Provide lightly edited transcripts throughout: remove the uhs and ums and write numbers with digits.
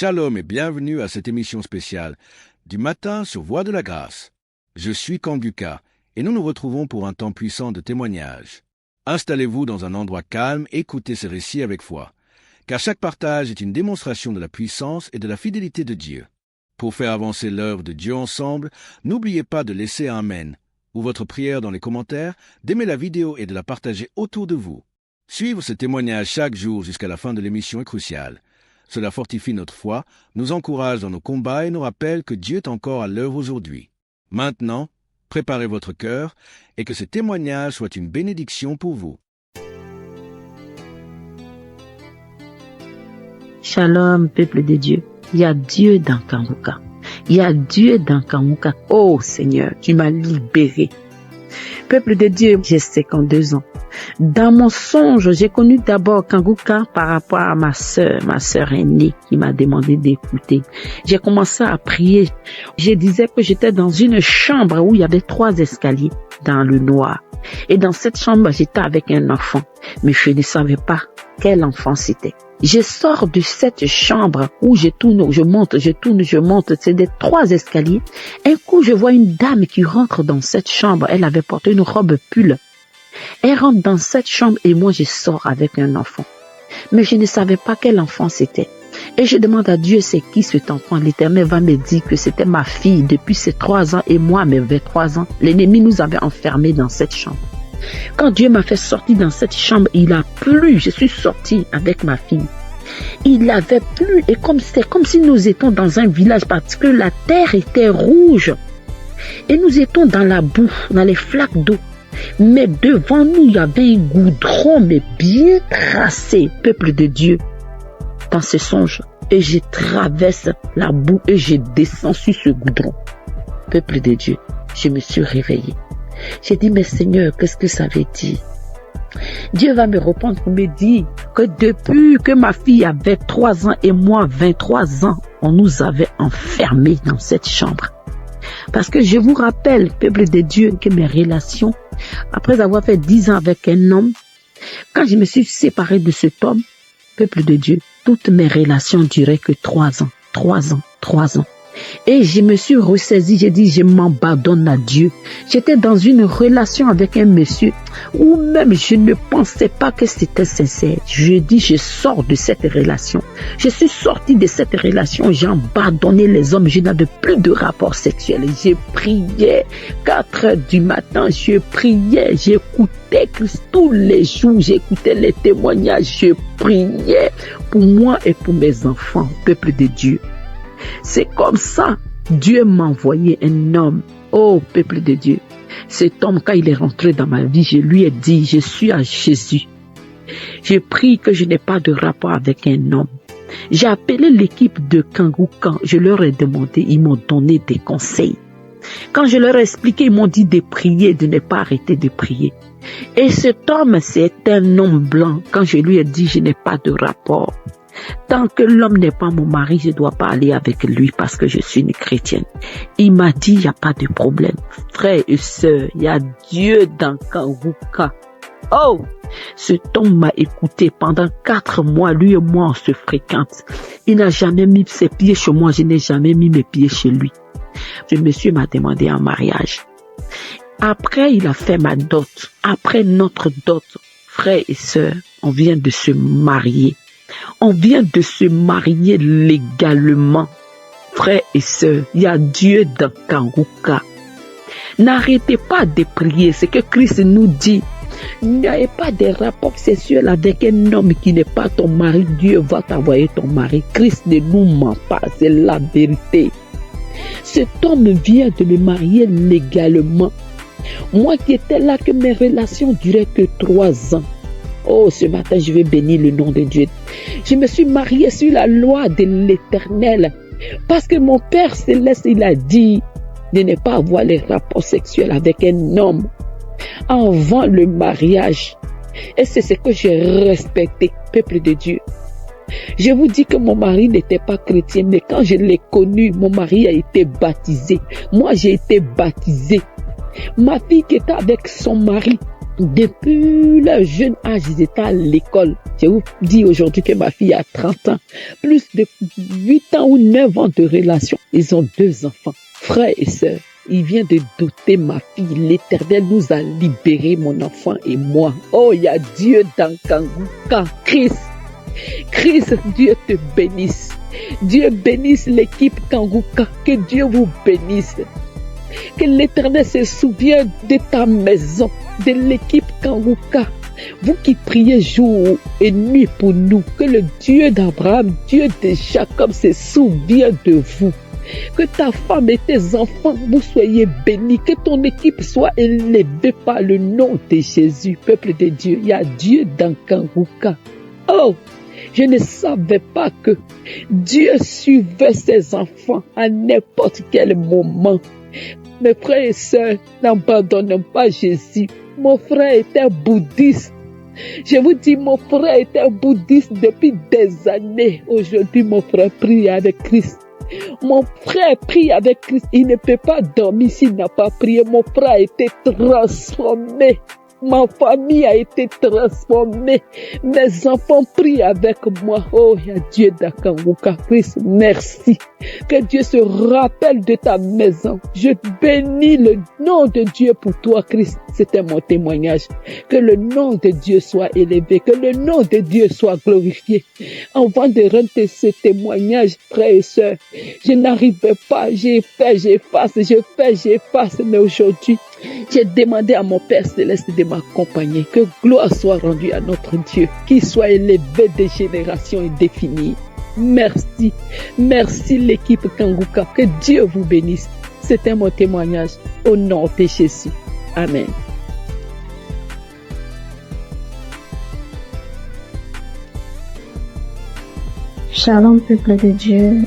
Shalom et bienvenue à cette émission spéciale du matin sur Voix de la Grâce. Je suis Kanguka et nous nous retrouvons pour un temps puissant de témoignage. Installez-vous dans un endroit calme et écoutez ces récits avec foi, car chaque partage est une démonstration de la puissance et de la fidélité de Dieu. Pour faire avancer l'œuvre de Dieu ensemble, n'oubliez pas de laisser un Amen ou votre prière dans les commentaires, d'aimer la vidéo et de la partager autour de vous. Suivre ce témoignage chaque jour jusqu'à la fin de l'émission est crucial. Cela fortifie notre foi, nous encourage dans nos combats et nous rappelle que Dieu est encore à l'œuvre aujourd'hui. Maintenant, préparez votre cœur et que ce témoignage soit une bénédiction pour vous. Shalom, peuple de Dieu. Il y a Dieu dans Kanguka. Il y a Dieu dans Kanguka. Oh Seigneur, tu m'as libéré. Peuple de Dieu, j'ai 52 ans. Dans mon songe, j'ai connu d'abord Kanguka par rapport à ma sœur aînée qui m'a demandé d'écouter. J'ai commencé à prier. Je disais que j'étais dans une chambre où il y avait 3 escaliers dans le noir. Et dans cette chambre, j'étais avec un enfant. Mais je ne savais pas quel enfant c'était. Je sors de cette chambre où je tourne, je monte, c'est des 3 escaliers. Un coup, je vois une dame qui rentre dans cette chambre. Elle avait porté une robe pull. Elle rentre dans cette chambre et moi, je sors avec un enfant. Mais je ne savais pas quel enfant c'était. Et je demande à Dieu, c'est qui cet enfant? L'Éternel va me dire que c'était ma fille depuis ses 3 ans et moi, mes 23 ans. L'ennemi nous avait enfermés dans cette chambre. Quand Dieu m'a fait sortir dans cette chambre, il a plu. Je suis sortie avec ma fille. Il avait plu et c'est comme si nous étions dans un village parce que la terre était rouge. Et nous étions dans la boue, dans les flaques d'eau. Mais devant nous, il y avait un goudron, mais bien tracé, peuple de Dieu, dans ce songe. Et je traverse la boue et je descends sur ce goudron. Peuple de Dieu, je me suis réveillée. J'ai dit, mais Seigneur, qu'est-ce que ça veut dire? Dieu va me répondre pour me dire que depuis que ma fille avait 3 ans et moi 23 ans, on nous avait enfermés dans cette chambre. Parce que je vous rappelle, peuple de Dieu, que mes relations, après avoir fait 10 ans avec un homme, quand je me suis séparée de cet homme, peuple de Dieu, toutes mes relations duraient que 3 ans, 3 ans, 3 ans. Et je me suis ressaisie, j'ai dit, je m'abandonne à Dieu. J'étais dans une relation avec un monsieur où même je ne pensais pas que c'était sincère. Je dis, je sors de cette relation. Je suis sortie de cette relation, j'ai abandonné les hommes, je n'avais plus de rapport sexuel. Je priais 4 heures du matin, je priais, j'écoutais Christ tous les jours, j'écoutais les témoignages, je priais pour moi et pour mes enfants, peuple de Dieu. C'est comme ça, Dieu m'a envoyé un homme. Oh, peuple de Dieu. Cet homme, quand il est rentré dans ma vie, je lui ai dit, je suis à Jésus. Je prie que je n'ai pas de rapport avec un homme. J'ai appelé l'équipe de Kanguka. Je leur ai demandé, ils m'ont donné des conseils. Quand je leur ai expliqué, ils m'ont dit de prier, de ne pas arrêter de prier. Et cet homme, c'est un homme blanc. Quand je lui ai dit, je n'ai pas de rapport. Tant que l'homme n'est pas mon mari, je ne dois pas aller avec lui parce que je suis une chrétienne. Il m'a dit, il n'y a pas de problème. Frères et sœurs, il y a Dieu dans Kanguka. Oh! Cet homme m'a écouté pendant 4 mois. Lui et moi, on se fréquente. Il n'a jamais mis ses pieds chez moi. Je n'ai jamais mis mes pieds chez lui. Ce monsieur m'a demandé un mariage. Après, il a fait ma dot. Après notre dot, frères et sœurs, on vient de se marier. On vient de se marier légalement. Frères et sœurs, il y a Dieu dans Kanguka. N'arrêtez pas de prier, c'est que Christ nous dit. N'ayez pas de rapport sexuel avec un homme qui n'est pas ton mari. Dieu va t'envoyer ton mari. Christ ne nous ment pas, c'est la vérité. Cet homme vient de me marier légalement. Moi qui étais là, que mes relations duraient que 3 ans. Oh, ce matin, je vais bénir le nom de Dieu. Je me suis mariée sur la loi de l'Éternel. Parce que mon Père Céleste, il a dit de ne pas avoir les rapports sexuels avec un homme avant le mariage. Et c'est ce que j'ai respecté, peuple de Dieu. Je vous dis que mon mari n'était pas chrétien, mais quand je l'ai connu, mon mari a été baptisé. Moi, j'ai été baptisée. Ma fille qui était avec son mari, Depuis leur jeune âge, ils étaient à l'école. Je vous dis aujourd'hui que ma fille a 30 ans. Plus de 8 ans ou 9 ans de relation. Ils ont 2 enfants, frères et sœurs. Il vient de doter ma fille. L'Éternel nous a libérés, mon enfant et moi. Oh, il y a Dieu dans Kanguka. Christ, Dieu te bénisse. Dieu bénisse l'équipe Kanguka. Que Dieu vous bénisse. Que l'Éternel se souvienne de ta maison, de l'équipe Kanguka. Vous qui priez jour et nuit pour nous, que le Dieu d'Abraham, Dieu de Jacob se souvienne de vous. Que ta femme et tes enfants, vous soyez bénis. Que ton équipe soit élevée par le nom de Jésus. Peuple de Dieu, il y a Dieu dans Kanguka. Oh, je ne savais pas que Dieu suivait ses enfants à n'importe quel moment. Mes frères et sœurs, n'abandonnons pas Jésus. Mon frère était bouddhiste. Je vous dis, mon frère était bouddhiste depuis des années. Aujourd'hui, mon frère prie avec Christ. Mon frère prie avec Christ. Il ne peut pas dormir s'il n'a pas prié. Mon frère a été transformé. Ma famille a été transformée. Mes enfants prient avec moi. Oh, il y a Dieu d'Akanguka. Christ, merci. Que Dieu se rappelle de ta maison. Je bénis le nom de Dieu pour toi, Christ. C'était mon témoignage. Que le nom de Dieu soit élevé. Que le nom de Dieu soit glorifié. Avant de rendre ce témoignage, frères et sœurs, je n'arrivais pas. J'efface. Mais aujourd'hui, j'ai demandé à mon Père Céleste de m'accompagner. Que gloire soit rendue à notre Dieu, qu'il soit élevé de générations indéfinies. Merci. Merci l'équipe Kanguka. Que Dieu vous bénisse. C'était mon témoignage au nom de Jésus. Amen. Shalom peuple de Dieu.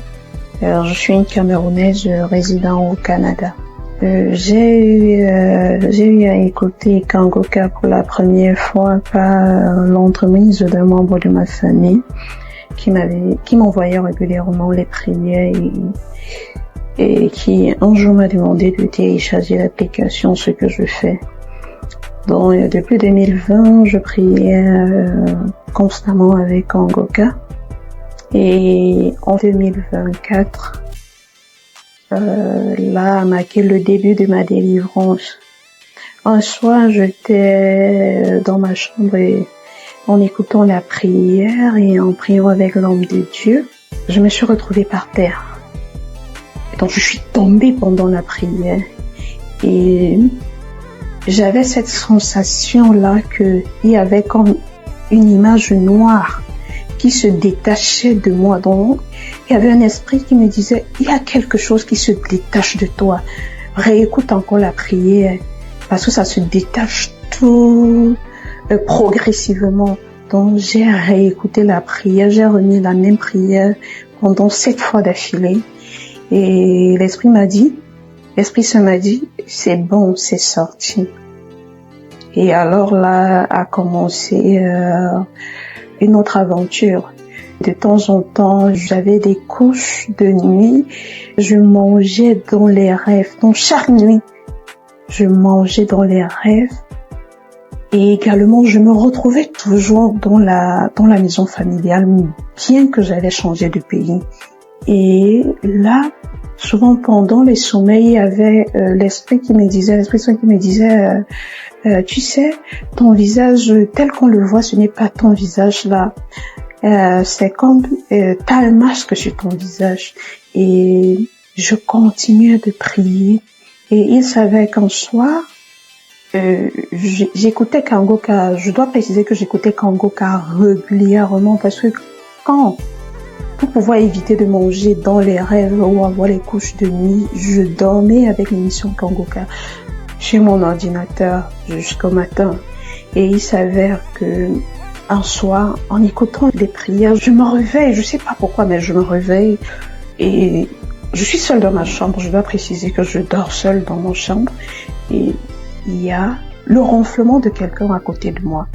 Je suis une Camerounaise résidant au Canada. J'ai eu à écouter Kanguka pour la première fois par l'entremise d'un membre de ma famille qui m'envoyait régulièrement les prières et qui un jour m'a demandé de télécharger l'application, ce que je fais. Donc depuis 2020, je priais constamment avec Kanguka et en 2024 là a marqué le début de ma délivrance. Un soir, j'étais dans ma chambre et en écoutant la prière et en priant avec l'homme de Dieu, je me suis retrouvée par terre. Donc je suis tombée pendant la prière et j'avais cette sensation-là qu'il y avait comme une image noire qui se détachait de moi. Donc, il y avait un esprit qui me disait, il y a quelque chose qui se détache de toi. Réécoute encore la prière parce que ça se détache tout progressivement. Donc, j'ai réécouté la prière, j'ai remis la même prière pendant 7 fois d'affilée. Et l'esprit ça m'a dit, c'est bon, c'est sorti. Et alors là a commencé une autre aventure. De temps en temps, j'avais des couches de nuit. Je mangeais dans les rêves. Donc chaque nuit, je mangeais dans les rêves. Et également, je me retrouvais toujours dans la maison familiale, bien que j'avais changé de pays. Et là, souvent pendant les sommeils, il y avait l'esprit qui me disait, tu sais, ton visage tel qu'on le voit, ce n'est pas ton visage là. C'est comme t'as un masque sur ton visage. Et je continuais de prier. Et il savait qu'un soir, j'écoutais Kanguka. Je dois préciser que j'écoutais Kanguka régulièrement parce que pour pouvoir éviter de manger dans les rêves ou avoir les couches de nuit, je dormais avec l'émission Kanguka sur mon ordinateur jusqu'au matin. Et il s'avère que un soir, en écoutant des prières, je me réveille, je sais pas pourquoi, mais je me réveille et je suis seule dans ma chambre. Je dois préciser que je dors seule dans mon chambre et il y a le ronflement de quelqu'un à côté de moi.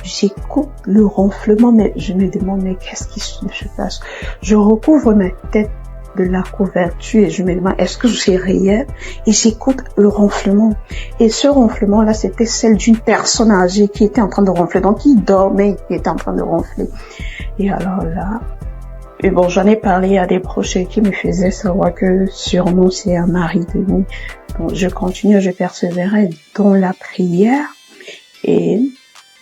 J'écoute le ronflement, mais je me demande, mais qu'est-ce qui se passe? Je recouvre ma tête de la couverture et je me demande est-ce que c'est réel? Et j'écoute le ronflement. Et ce ronflement-là, c'était celle d'une personne âgée qui était en train de ronfler. Donc, il dormait, qui était en train de ronfler. Et alors là, et bon, j'en ai parlé à des proches qui me faisaient savoir que sûrement c'est un mari de nuit. Donc, je continue, je persévérais dans la prière. Et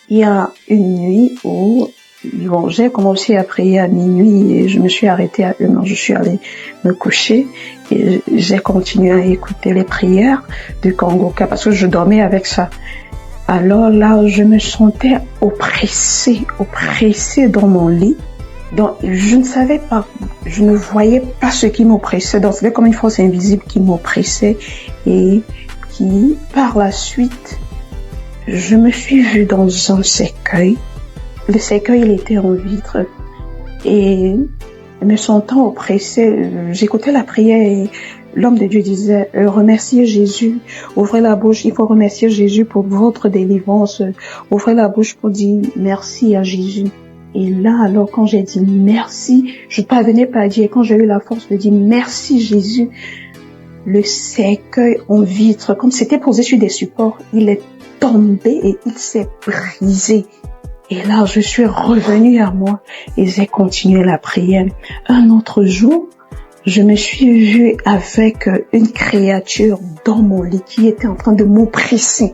il y a une nuit où bon, j'ai commencé à prier à minuit et je me suis arrêtée à 1h. Je suis allée me coucher et j'ai continué à écouter les prières du Kangoka parce que je dormais avec ça. Alors là, je me sentais oppressée dans mon lit. Donc, je ne savais pas, je ne voyais pas ce qui m'oppressait. Donc, c'était comme une force invisible qui m'oppressait et qui, par la suite, je me suis vue dans un cercueil. Le cercueil, il était en vitre. Et me sentant oppressée, j'écoutais la prière et l'homme de Dieu disait, remerciez Jésus, ouvrez la bouche, il faut remercier Jésus pour votre délivrance. Ouvrez la bouche pour dire merci à Jésus. Et là, alors, quand j'ai dit merci, je ne parvenais pas à dire, quand j'ai eu la force de dire merci Jésus, le cercueil en vitre, comme c'était posé sur des supports, il est tombé et il s'est brisé. Et là, je suis revenue à moi et j'ai continué la prière. Un autre jour, je me suis vue avec une créature dans mon lit qui était en train de m'oppresser.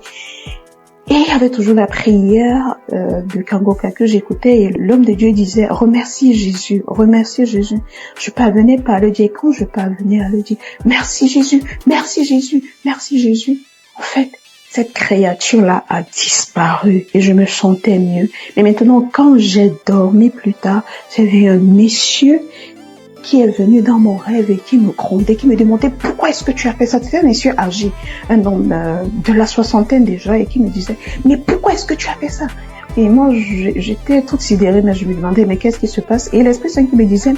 Et il y avait toujours la prière de Kangoka que j'écoutais et l'homme de Dieu disait « Remerciez Jésus, remerciez Jésus ». Je parvenais pas à le dire. Quand je parvenais à le dire « Merci Jésus, merci Jésus, merci Jésus ». En fait, cette créature-là a disparu et je me sentais mieux. Mais maintenant, quand j'ai dormi plus tard, j'ai vu un monsieur qui est venu dans mon rêve et qui me grondait, qui me demandait pourquoi est-ce que tu as fait ça. C'était un monsieur âgé, un homme de la soixantaine déjà, et qui me disait mais pourquoi est-ce que tu as fait ça? Et moi j'étais toute sidérée, mais je me demandais mais qu'est-ce qui se passe? Et l'Esprit Saint qui me disait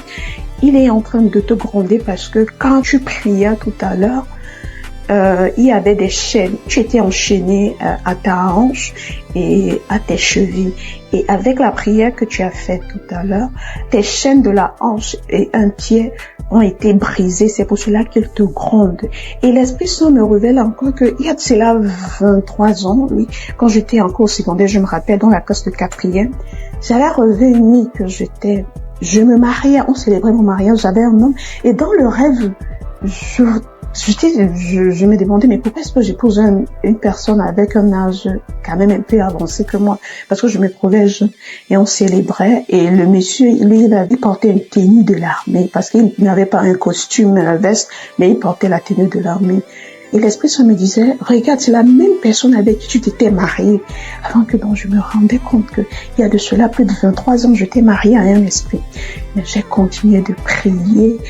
il est en train de te gronder parce que quand tu priais tout à l'heure, il y avait des chaînes, tu étais enchaîné à ta hanche et à tes chevilles. Et avec la prière que tu as faite tout à l'heure, tes chaînes de la hanche et un pied ont été brisées. C'est pour cela qu'il te gronde. Et l'Esprit Saint me révèle encore qu'il y a de cela 23 ans, oui, quand j'étais encore au secondaire, je me rappelle, dans la classe de 4e, j'avais rêvé une nuit que je me mariais, on célébrait mon mariage, j'avais un homme, et dans le rêve, je me demandais, mais pourquoi est-ce que j'épouse une personne avec un âge quand même un peu avancé que moi? Parce que je me trouvais jeune et on célébrait et le monsieur, lui, il portait une tenue de l'armée parce qu'il n'avait pas un costume, une veste, mais il portait la tenue de l'armée. Et l'Esprit Saint me disait, regarde, c'est la même personne avec qui tu t'étais mariée. Avant que donc je me rendais compte que il y a de cela plus de 23 ans, je t'ai mariée à un esprit. Mais j'ai continué de prier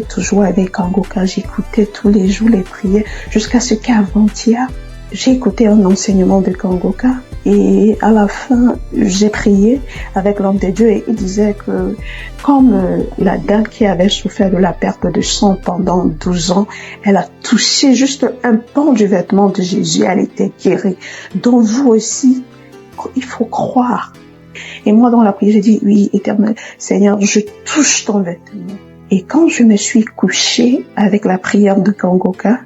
toujours avec Kangoka. J'écoutais tous les jours les prières jusqu'à ce qu'avant-hier, j'ai écouté un enseignement de Kangoka et à la fin, j'ai prié avec l'homme de Dieu et il disait que comme la dame qui avait souffert de la perte de sang pendant 12 ans, elle a touché juste un pan du vêtement de Jésus, elle était guérie. Donc vous aussi, il faut croire. Et moi dans la prière, j'ai dit, oui, Éternel Seigneur, je touche ton vêtement. Et quand je me suis couchée avec la prière de Kangoka,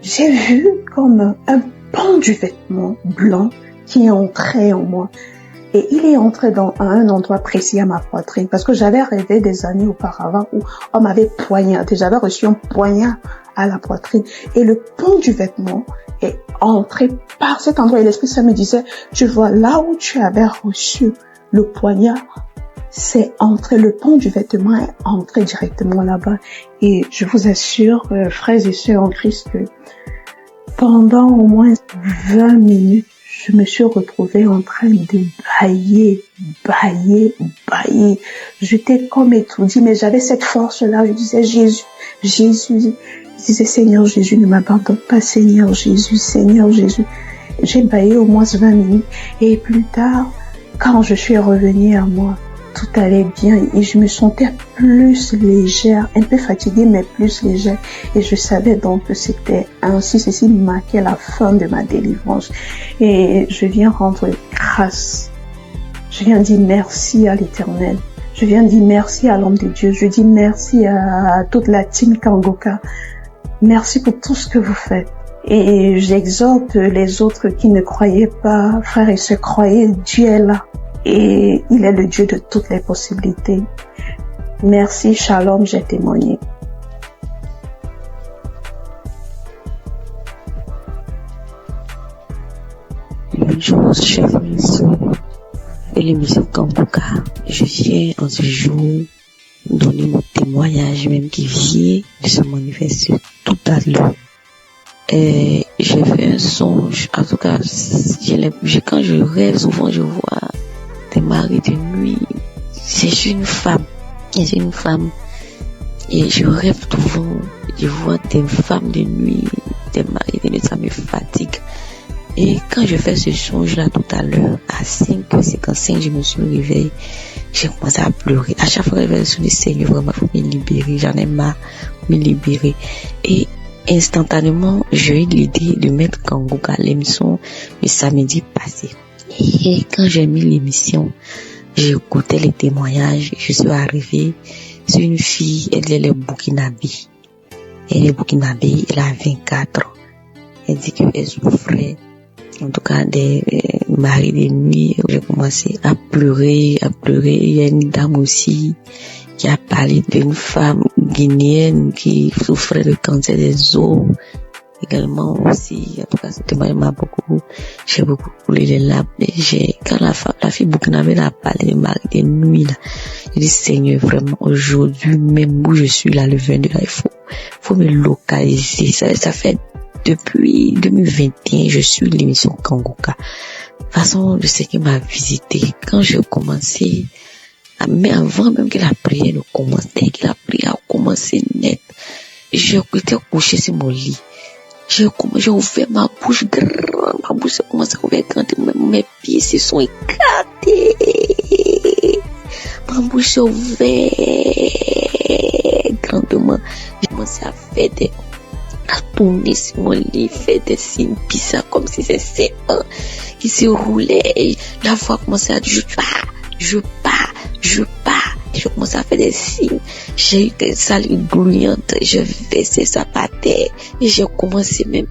j'ai vu comme un pan du vêtement blanc qui est entré en moi. Et il est entré à un endroit précis à ma poitrine. Parce que j'avais rêvé des années auparavant où on m'avait poignardé. J'avais reçu un poignard à la poitrine. Et le pan du vêtement est entré par cet endroit. Et l'Esprit Saint me disait, tu vois, là où tu avais reçu le poignard, c'est entré, le pan du vêtement est entré directement là-bas. Et je vous assure, frères et sœurs en Christ, que pendant au moins 20 minutes, je me suis retrouvée en train de bailler. J'étais comme étourdie, mais j'avais cette force-là. Je disais, Jésus. Je disais, Seigneur Jésus, ne m'abandonne pas, Seigneur Jésus. J'ai baillé au moins 20 minutes. Et plus tard, quand je suis revenue à moi, tout allait bien et je me sentais plus légère, un peu fatiguée mais plus légère et je savais donc que c'était ainsi, ceci marquait la fin de ma délivrance et je viens rendre grâce, je viens dire merci à l'Éternel, Je viens dire merci à l'homme de Dieu. Je dis merci à toute la team Kangoka. Merci pour tout ce que vous faites. Et j'exhorte les autres qui ne croyaient pas, frères et sœurs, croyez, Dieu est là. Et il est le Dieu de toutes les possibilités. Merci, shalom, j'ai témoigné. Bonjour, chers frères et sœurs de l'émission Kangoka. Je viens en ce jour donner mon témoignage, même qui vient de se manifester tout à l'heure. Et j'ai fait un songe, en tout cas, quand je rêve, souvent je vois des maris de nuit. C'est une femme, et je rêve souvent, je vois des femmes de nuit, des maris de nuit, ça me fatigue. Et quand je fais ce songe-là tout à l'heure, à 5h55, je me suis réveillée, j'ai commencé à pleurer. À chaque fois que je vais sur le Seigneur, vraiment, il faut me libérer, j'en ai marre, me libérer. Et instantanément, j'ai eu l'idée de mettre Kangoka à l'émission le samedi passé. Et quand j'ai mis l'émission, j'ai écouté les témoignages, je suis arrivée sur une fille, elle est burkinabé. Elle est burkinabé, elle a 24 ans. Elle dit qu'elle souffrait, en tout cas des maris de nuit. J'ai commencé à pleurer. Il y a une dame aussi qui a parlé d'une femme guinéenne qui souffrait de cancer des os. Également aussi, en tout cas, ce témoignage m'a j'ai beaucoup coulé les larmes. Quand la fille burkinabé a parlé de mari de nuit, là, j'ai dit, Seigneur, vraiment, aujourd'hui, même où je suis là, le 22, là, il faut me localiser. Ça fait depuis 2021, je suis l'émission Kangoka. De toute façon, le Seigneur m'a visité. Quand j'ai commencé, mais avant même que la prière ne commence, dès que la prière a commencé net, j'étais couché sur mon lit. J'ai ouvert ma bouche grande, ma bouche a commencé à ouvrir grande, mes pieds se sont éclatés. Ma bouche s'est ouverte grandement. J'ai commencé à faire à tourner sur mon lit, faire des signes bizarres comme si c'était serpent qui se roulait. La voix commençait à dire je pars. Je commençais à faire des signes. J'ai eu des salives grouillantes. Je versais ça par terre. Et j'ai commencé même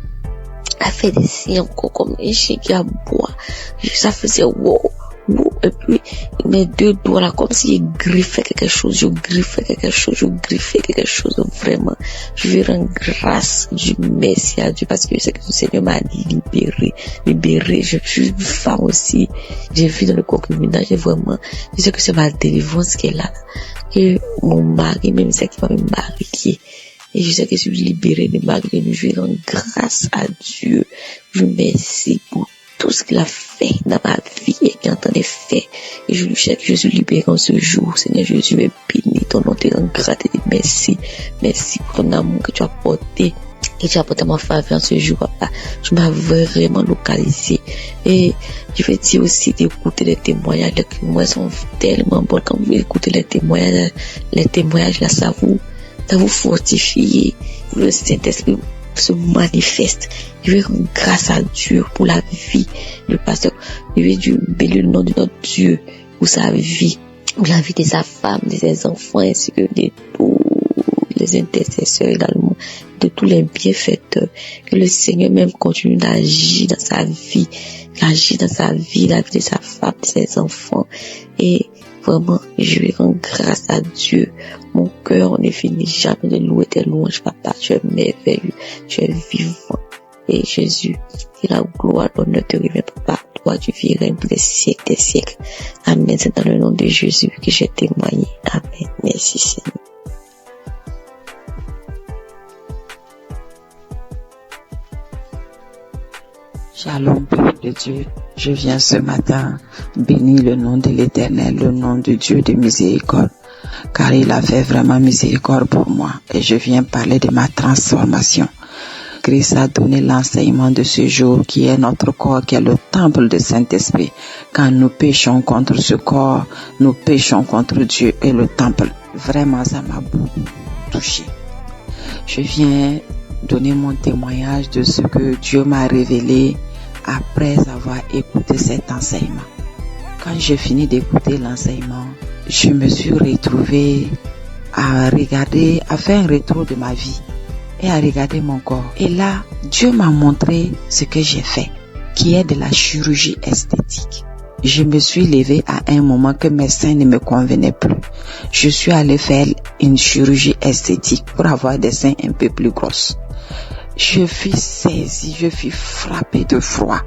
à faire des signes encore comme un chien qui aboie. Ça faisait wow. Et puis mes deux doigts là, comme si je griffais quelque chose, vraiment. Je vais rendre grâce du merci à Dieu parce que je sais que le Seigneur m'a dit libérer. Je suis une femme aussi. J'ai vu dans le concubinage, vraiment, je sais que c'est ma délivrance qui est là. Et mon mari, même c'est qui va me marier. Et je sais que je suis libérée de mari. Je vais rendre grâce à Dieu. Je remercie pour tout ce qu'il a fait dans ma vie et qu'il est en train de faire. Et je lui sais que je suis libéré en ce jour. Seigneur Jésus, me bénis ton nom, te rends grâce et merci. Merci pour ton amour que tu as porté. Et tu as porté ma faveur en ce jour, papa. Tu m'as vraiment localisé. Et je vais dire aussi d'écouter les témoignages. Les témoignages sont tellement bons. Quand vous écoutez les témoignages là, ça vous fortifie. Le Saint-Esprit se manifeste. Je vais rendre grâce à Dieu pour la vie. Le pasteur, je vais bénir le nom de notre Dieu pour sa vie, pour la vie de sa femme, de ses enfants, ainsi que de tous les intercesseurs également, de tous les bienfaiteurs. Que le Seigneur même continue d'agir dans sa vie, la vie de sa femme, de ses enfants. Et vraiment, je vais rendre grâce à Dieu. Mon cœur ne finit jamais de louer tes louanges, papa. Tu es merveilleux, tu es vivant. Et Jésus, que la gloire, l'honneur te revient, papa. Toi, tu vis règne pour des siècles, des siècles. Amen. C'est dans le nom de Jésus que j'ai témoigné. Amen. Merci, Seigneur. Shalom, peuple de Dieu. Je viens ce matin bénir le nom de l'Éternel, le nom de Dieu de miséricorde, car il a fait vraiment miséricorde pour moi. Et je viens parler de ma transformation. Christ a donné l'enseignement de ce jour qui est notre corps, qui est le temple du Saint-Esprit. Quand nous péchons contre ce corps, nous péchons contre Dieu et le temple. Vraiment, ça m'a beaucoup touché. Je viens donner mon témoignage de ce que Dieu m'a révélé après avoir écouté cet enseignement. Quand j'ai fini d'écouter l'enseignement, je me suis retrouvée à faire un retour de ma vie et à regarder mon corps. Et là, Dieu m'a montré ce que j'ai fait, qui est de la chirurgie esthétique. Je me suis levée à un moment que mes seins ne me convenaient plus. Je suis allée faire une chirurgie esthétique pour avoir des seins un peu plus grosses. Je fus saisie, je fus frappée de froid,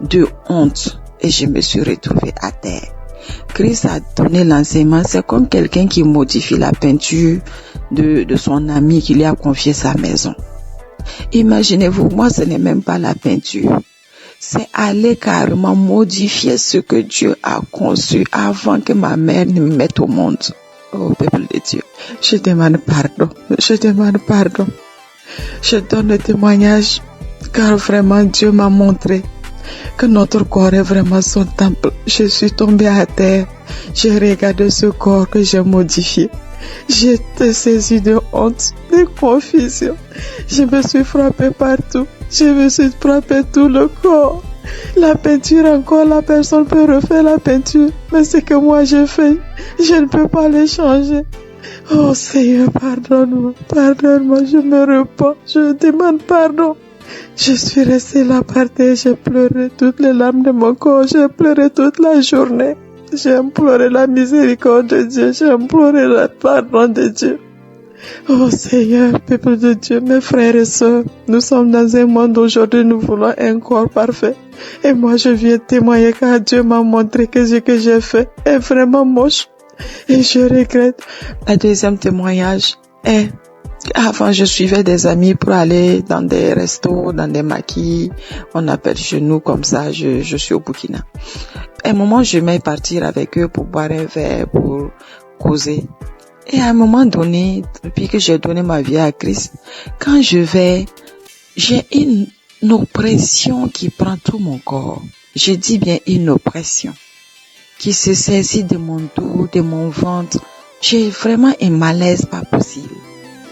de honte et je me suis retrouvée à terre. Christ a donné l'enseignement, c'est comme quelqu'un qui modifie la peinture de son ami qui lui a confié sa maison. Imaginez-vous, moi ce n'est même pas la peinture. C'est aller carrément modifier ce que Dieu a conçu avant que ma mère ne me mette au monde. Oh, peuple de Dieu, je demande pardon, Je donne le témoignage car vraiment Dieu m'a montré que notre corps est vraiment son temple. Je suis tombée à terre, j'ai regardé ce corps que j'ai modifié. J'étais saisie de honte, de confusion. Je me suis frappée partout. Je me suis frappée tout le corps. La peinture encore, la personne peut refaire la peinture. Mais ce que moi j'ai fait, je ne peux pas le changer. Oh Seigneur, pardonne-moi, je me repens, je demande pardon. Je suis restée là par terre, j'ai pleuré toutes les larmes de mon corps, j'ai pleuré toute la journée. J'ai imploré la miséricorde de Dieu, j'ai imploré le pardon de Dieu. Oh Seigneur, peuple de Dieu, mes frères et sœurs, nous sommes dans un monde aujourd'hui, nous voulons un corps parfait. Et moi je viens témoigner car Dieu m'a montré que ce que j'ai fait est vraiment moche. Et je regrette. Le deuxième témoignage est, avant je suivais des amis pour aller dans des restos, dans des maquis, on appelle chez nous comme ça, je suis au Burkina. À un moment, je vais partir avec eux pour boire un verre, pour causer. Et à un moment donné, depuis que j'ai donné ma vie à Christ, quand je vais, j'ai une oppression qui prend tout mon corps. Je dis bien une oppression qui se saisit de mon dos, de mon ventre. J'ai vraiment un malaise pas possible.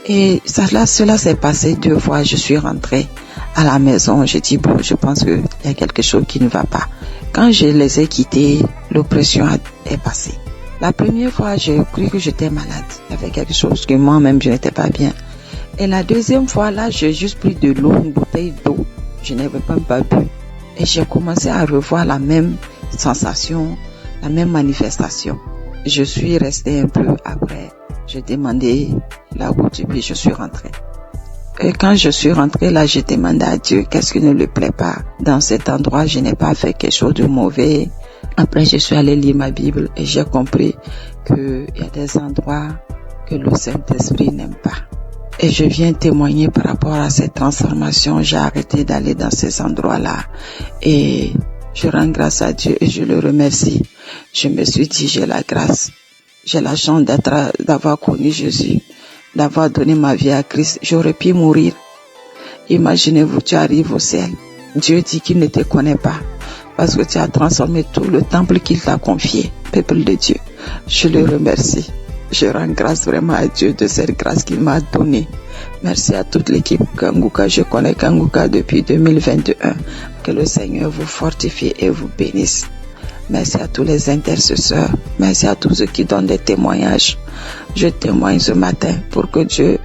Et cela s'est passé 2 fois. Je suis rentrée à la maison. J'ai dit, bon, je pense qu'il y a quelque chose qui ne va pas. Quand je les ai quittés, l'oppression est passée. La première fois, j'ai cru que j'étais malade. Il y avait quelque chose que moi-même, je n'étais pas bien. Et la deuxième fois, là, j'ai juste pris de l'eau, une bouteille d'eau. Je n'avais même pas bu. Et j'ai commencé à revoir la même sensation, la même manifestation. Je suis restée un peu après. J'ai demandé la route et puis je suis rentrée. Et quand je suis rentrée là, j'ai demandé à Dieu qu'est-ce qui ne lui plaît pas. Dans cet endroit, je n'ai pas fait quelque chose de mauvais. Après, je suis allée lire ma Bible et j'ai compris qu'il y a des endroits que le Saint-Esprit n'aime pas. Et je viens témoigner par rapport à cette transformation. J'ai arrêté d'aller dans ces endroits-là. Et je rends grâce à Dieu et je le remercie. Je me suis dit, j'ai la grâce. J'ai la chance d'avoir connu Jésus, d'avoir donné ma vie à Christ. J'aurais pu mourir. Imaginez-vous, tu arrives au ciel. Dieu dit qu'il ne te connaît pas parce que tu as transformé tout le temple qu'il t'a confié. Peuple de Dieu, je le remercie. Je rends grâce vraiment à Dieu de cette grâce qu'il m'a donnée. Merci à toute l'équipe Kanguka. Je connais Kanguka depuis 2021. Que le Seigneur vous fortifie et vous bénisse. Merci à tous les intercesseurs. Merci à tous ceux qui donnent des témoignages. Je témoigne ce matin pour que Dieu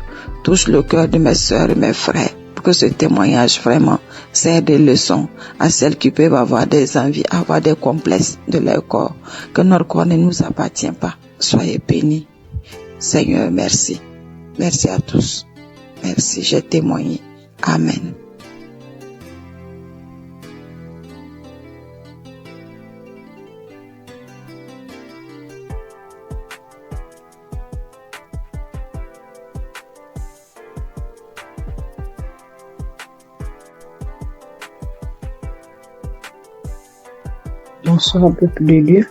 touche le cœur de mes sœurs et mes frères. Pour que ce témoignage vraiment sert de leçon à celles qui peuvent avoir des envies, avoir des complexes de leur corps. Que notre corps ne nous appartient pas. Soyez bénis. Seigneur, merci. Merci à tous. Merci, j'ai témoigné. Amen. Bonsoir, peuple de Dieu.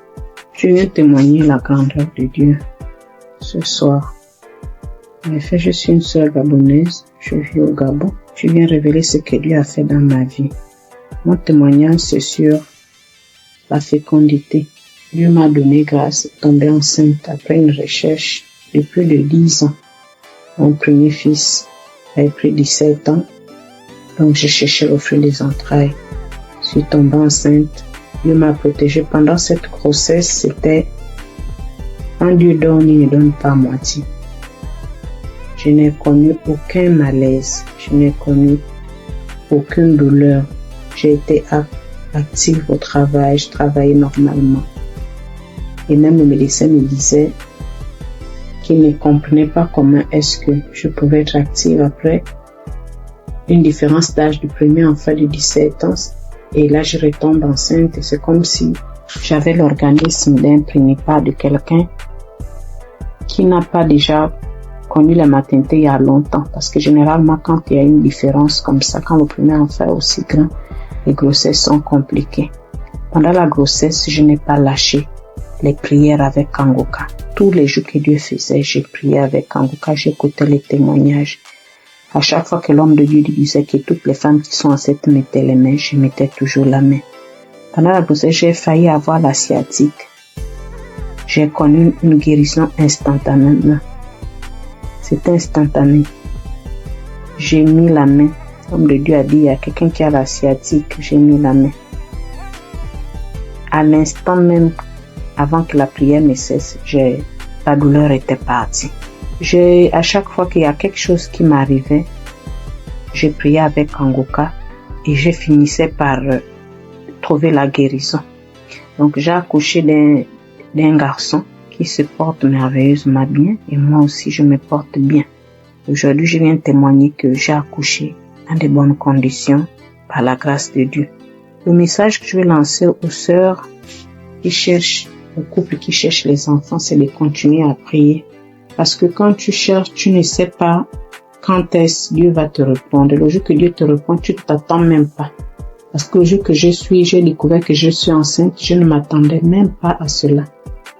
Je viens témoigner la grandeur de Dieu ce soir. En effet, je suis une sœur gabonaise. Je vis au Gabon. Je viens révéler ce que Dieu a fait dans ma vie. Mon témoignage, c'est sur la fécondité. Dieu m'a donné grâce de tomber enceinte après une recherche de plus de 10 ans. Mon premier fils avait pris 17 ans. Donc, je cherchais le fruit des entrailles. Je suis tombée enceinte. Dieu m'a protégée pendant cette grossesse. C'était Quand Dieu donne, il ne donne pas à moitié. Je n'ai connu aucun malaise. Je n'ai connu aucune douleur. J'ai été active au travail. Je travaillais normalement. Et même le médecin me disait qu'il ne comprenait pas comment est-ce que je pouvais être active après une différence d'âge du premier enfant de 17 ans. Et là, je retombe enceinte. Et c'est comme si j'avais l'organisme d'un prénipat de quelqu'un qui n'a pas déjà connu la maternité il y a longtemps. Parce que généralement, quand il y a une différence comme ça, quand le premier enfant est aussi grand, les grossesses sont compliquées. Pendant la grossesse, je n'ai pas lâché les prières avec Kangoka. Tous les jours que Dieu faisait, j'ai prié avec Kangoka, j'écoutais les témoignages. À chaque fois que l'homme de Dieu disait que toutes les femmes qui sont enceintes mettaient les mains, je mettais toujours la main. Pendant la grossesse, j'ai failli avoir la sciatique. J'ai connu une guérison instantanément. C'était instantané. J'ai mis la main. L'homme de Dieu a dit, il y a quelqu'un qui a la sciatique. J'ai mis la main. À l'instant même, avant que la prière ne cesse, la douleur était partie. À chaque fois qu'il y a quelque chose qui m'arrivait, je priais avec Kangoka et je finissais par trouver la guérison. Donc j'ai accouché d'un garçon qui se porte merveilleusement bien et moi aussi je me porte bien. Aujourd'hui, je viens témoigner que j'ai accouché dans de bonnes conditions par la grâce de Dieu. Le message que je veux lancer aux sœurs qui cherchent, aux couples qui cherchent les enfants, c'est de continuer à prier. Parce que quand tu cherches, tu ne sais pas quand est-ce Dieu va te répondre. Le jour que Dieu te répond, tu ne t'attends même pas. Parce que le jour que j'ai découvert que je suis enceinte, je ne m'attendais même pas à cela.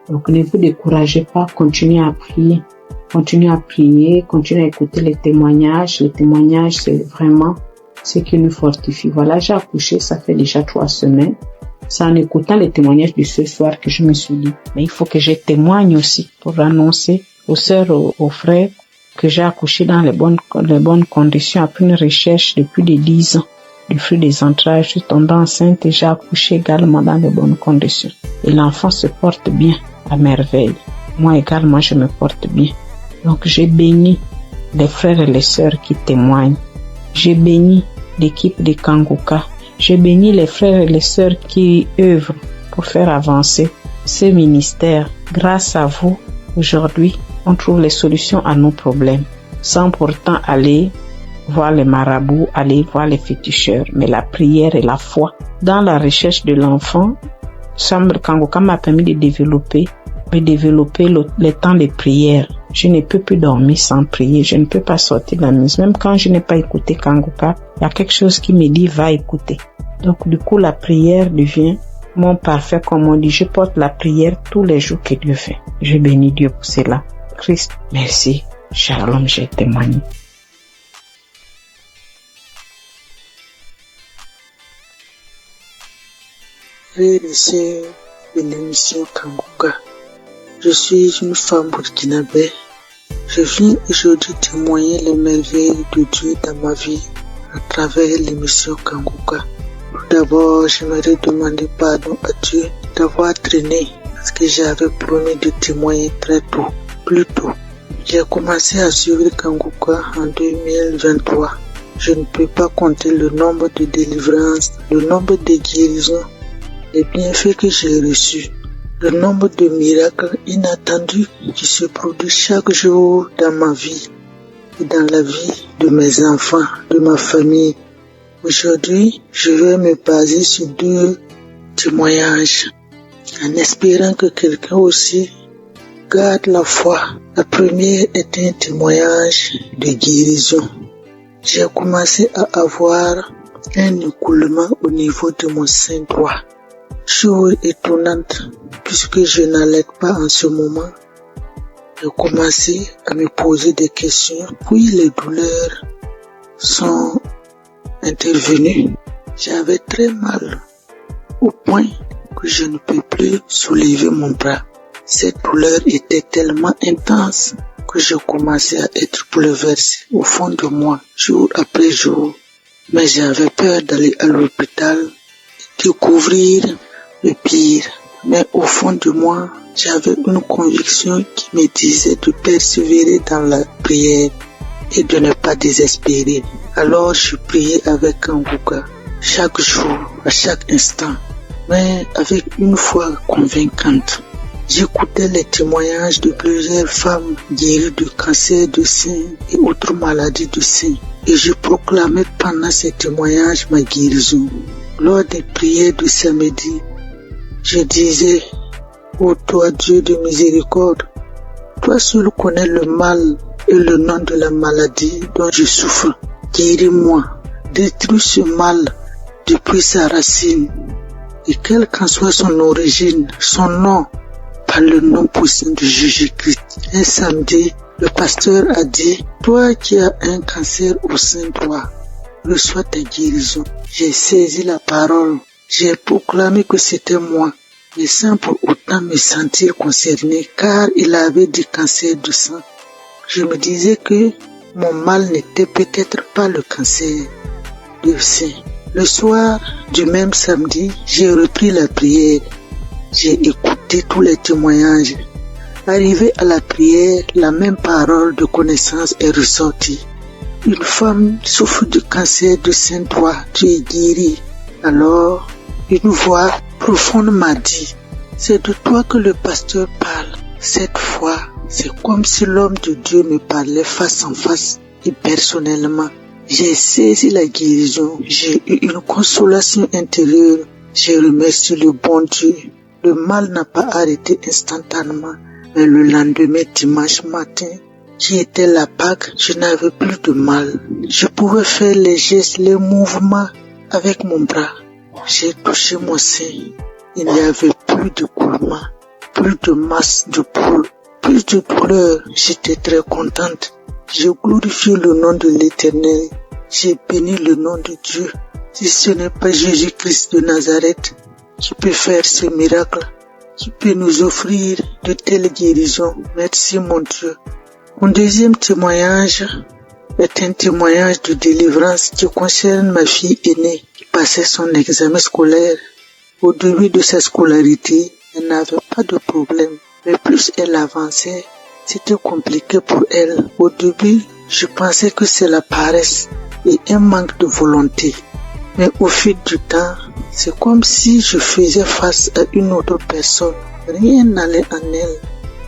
Donc ne vous découragez pas, continuez à prier. Continuez à prier, continuez à écouter les témoignages. Les témoignages, c'est vraiment ce qui nous fortifie. Voilà, j'ai accouché, ça fait déjà 3 semaines. C'est en écoutant les témoignages de ce soir que je me suis dit, mais il faut que je témoigne aussi pour annoncer aux sœurs, aux frères, que j'ai accouché dans les bonnes conditions après une recherche depuis des 10 ans. Du fruit des entrailles, je suis tombée enceinte et j'ai accouché également dans les bonnes conditions. Et l'enfant se porte bien, à merveille. Moi également, je me porte bien. Donc j'ai béni les frères et les sœurs qui témoignent. J'ai béni l'équipe de Kangoka. J'ai béni les frères et les sœurs qui œuvrent pour faire avancer ce ministère. Grâce à vous, aujourd'hui, on trouve les solutions à nos problèmes, sans pourtant aller voir les marabouts, aller voir les féticheurs. Mais la prière et la foi dans la recherche de l'enfant, Kangoka m'a permis de développer le temps de prière. Je ne peux plus dormir sans prier. Je ne peux pas sortir de la maison. Même quand je n'ai pas écouté Kangoka, il y a quelque chose qui me dit va écouter. Donc du coup, la prière devient mon parfait, comme on dit. Je porte la prière tous les jours que Dieu fait. Je bénis Dieu pour cela. Christ, merci. Shalom, j'ai témoigné. Frères et sœurs de l'émission Kangoka, je suis une femme burkinabé. Je viens aujourd'hui témoigner les merveilles de Dieu dans ma vie à travers l'émission Kangoka. Tout d'abord, j'aimerais demander pardon à Dieu d'avoir traîné parce que j'avais promis de témoigner très tôt. Plus tôt, j'ai commencé à suivre Kangoka en 2023. Je ne peux pas compter le nombre de délivrances, le nombre de guérisons, les bienfaits que j'ai reçus, le nombre de miracles inattendus qui se produisent chaque jour dans ma vie et dans la vie de mes enfants, de ma famille. Aujourd'hui, je vais me baser sur 2 témoignages en espérant que quelqu'un aussi garde la foi. La première est un témoignage de guérison. J'ai commencé à avoir un écoulement au niveau de mon sein droit. Chose étonnante, puisque je n'allais pas en ce moment. J'ai commencé à me poser des questions, puis les douleurs sont intervenues. J'avais très mal, au point que je ne peux plus soulever mon bras. Cette douleur était tellement intense que je commençais à être bouleversé au fond de moi, jour après jour. Mais j'avais peur d'aller à l'hôpital et découvrir le pire. Mais au fond de moi, j'avais une conviction qui me disait de persévérer dans la prière et de ne pas désespérer. Alors je priais avec Kanguka, chaque jour, à chaque instant, mais avec une foi convaincante. J'écoutais les témoignages de plusieurs femmes guéries de cancer de sein et autres maladies de sein. Et je proclamais pendant ces témoignages ma guérison. Lors des prières du samedi, je disais, ô toi Dieu de miséricorde, toi seul connais le mal et le nom de la maladie dont je souffre. Guéris-moi, détruis ce mal depuis sa racine. Et quelle qu'en soit son origine, son nom, par le nom puissant de Jésus-Christ. Un samedi, le pasteur a dit, toi qui as un cancer au sein droit, reçois ta guérison. J'ai saisi la parole, j'ai proclamé que c'était moi, mais sans pour autant me sentir concerné, car il avait du cancer du sang. Je me disais que mon mal n'était peut-être pas le cancer du sein. Le soir du même samedi, j'ai repris la prière. J'ai écouté tous les témoignages. Arrivé à la prière, la même parole de connaissance est ressortie. Une femme souffre de cancer du sein droit, tu es guérie. Alors, une voix profonde m'a dit, c'est de toi que le pasteur parle. Cette fois, c'est comme si l'homme de Dieu me parlait face en face et personnellement. J'ai saisi la guérison, j'ai eu une consolation intérieure. J'ai remercié le bon Dieu. Le mal n'a pas arrêté instantanément, mais le lendemain, dimanche matin, qui était la Pâque, je n'avais plus de mal. Je pouvais faire les gestes, les mouvements avec mon bras. J'ai touché mon sein. Il n'y avait plus de coulement, plus de masse de poule, plus de douleur. J'étais très contente. J'ai glorifié le nom de l'Éternel. J'ai béni le nom de Dieu. Si ce n'est pas Jésus-Christ de Nazareth qui peut faire ce miracle, qui peut nous offrir de telles guérisons. Merci mon Dieu. Mon deuxième témoignage est un témoignage de délivrance qui concerne ma fille aînée qui passait son examen scolaire. Au début de sa scolarité, elle n'avait pas de problème, mais plus elle avançait, c'était compliqué pour elle. Au début, je pensais que c'est la paresse et un manque de volonté. Mais au fil du temps, c'est comme si je faisais face à une autre personne. Rien n'allait en elle.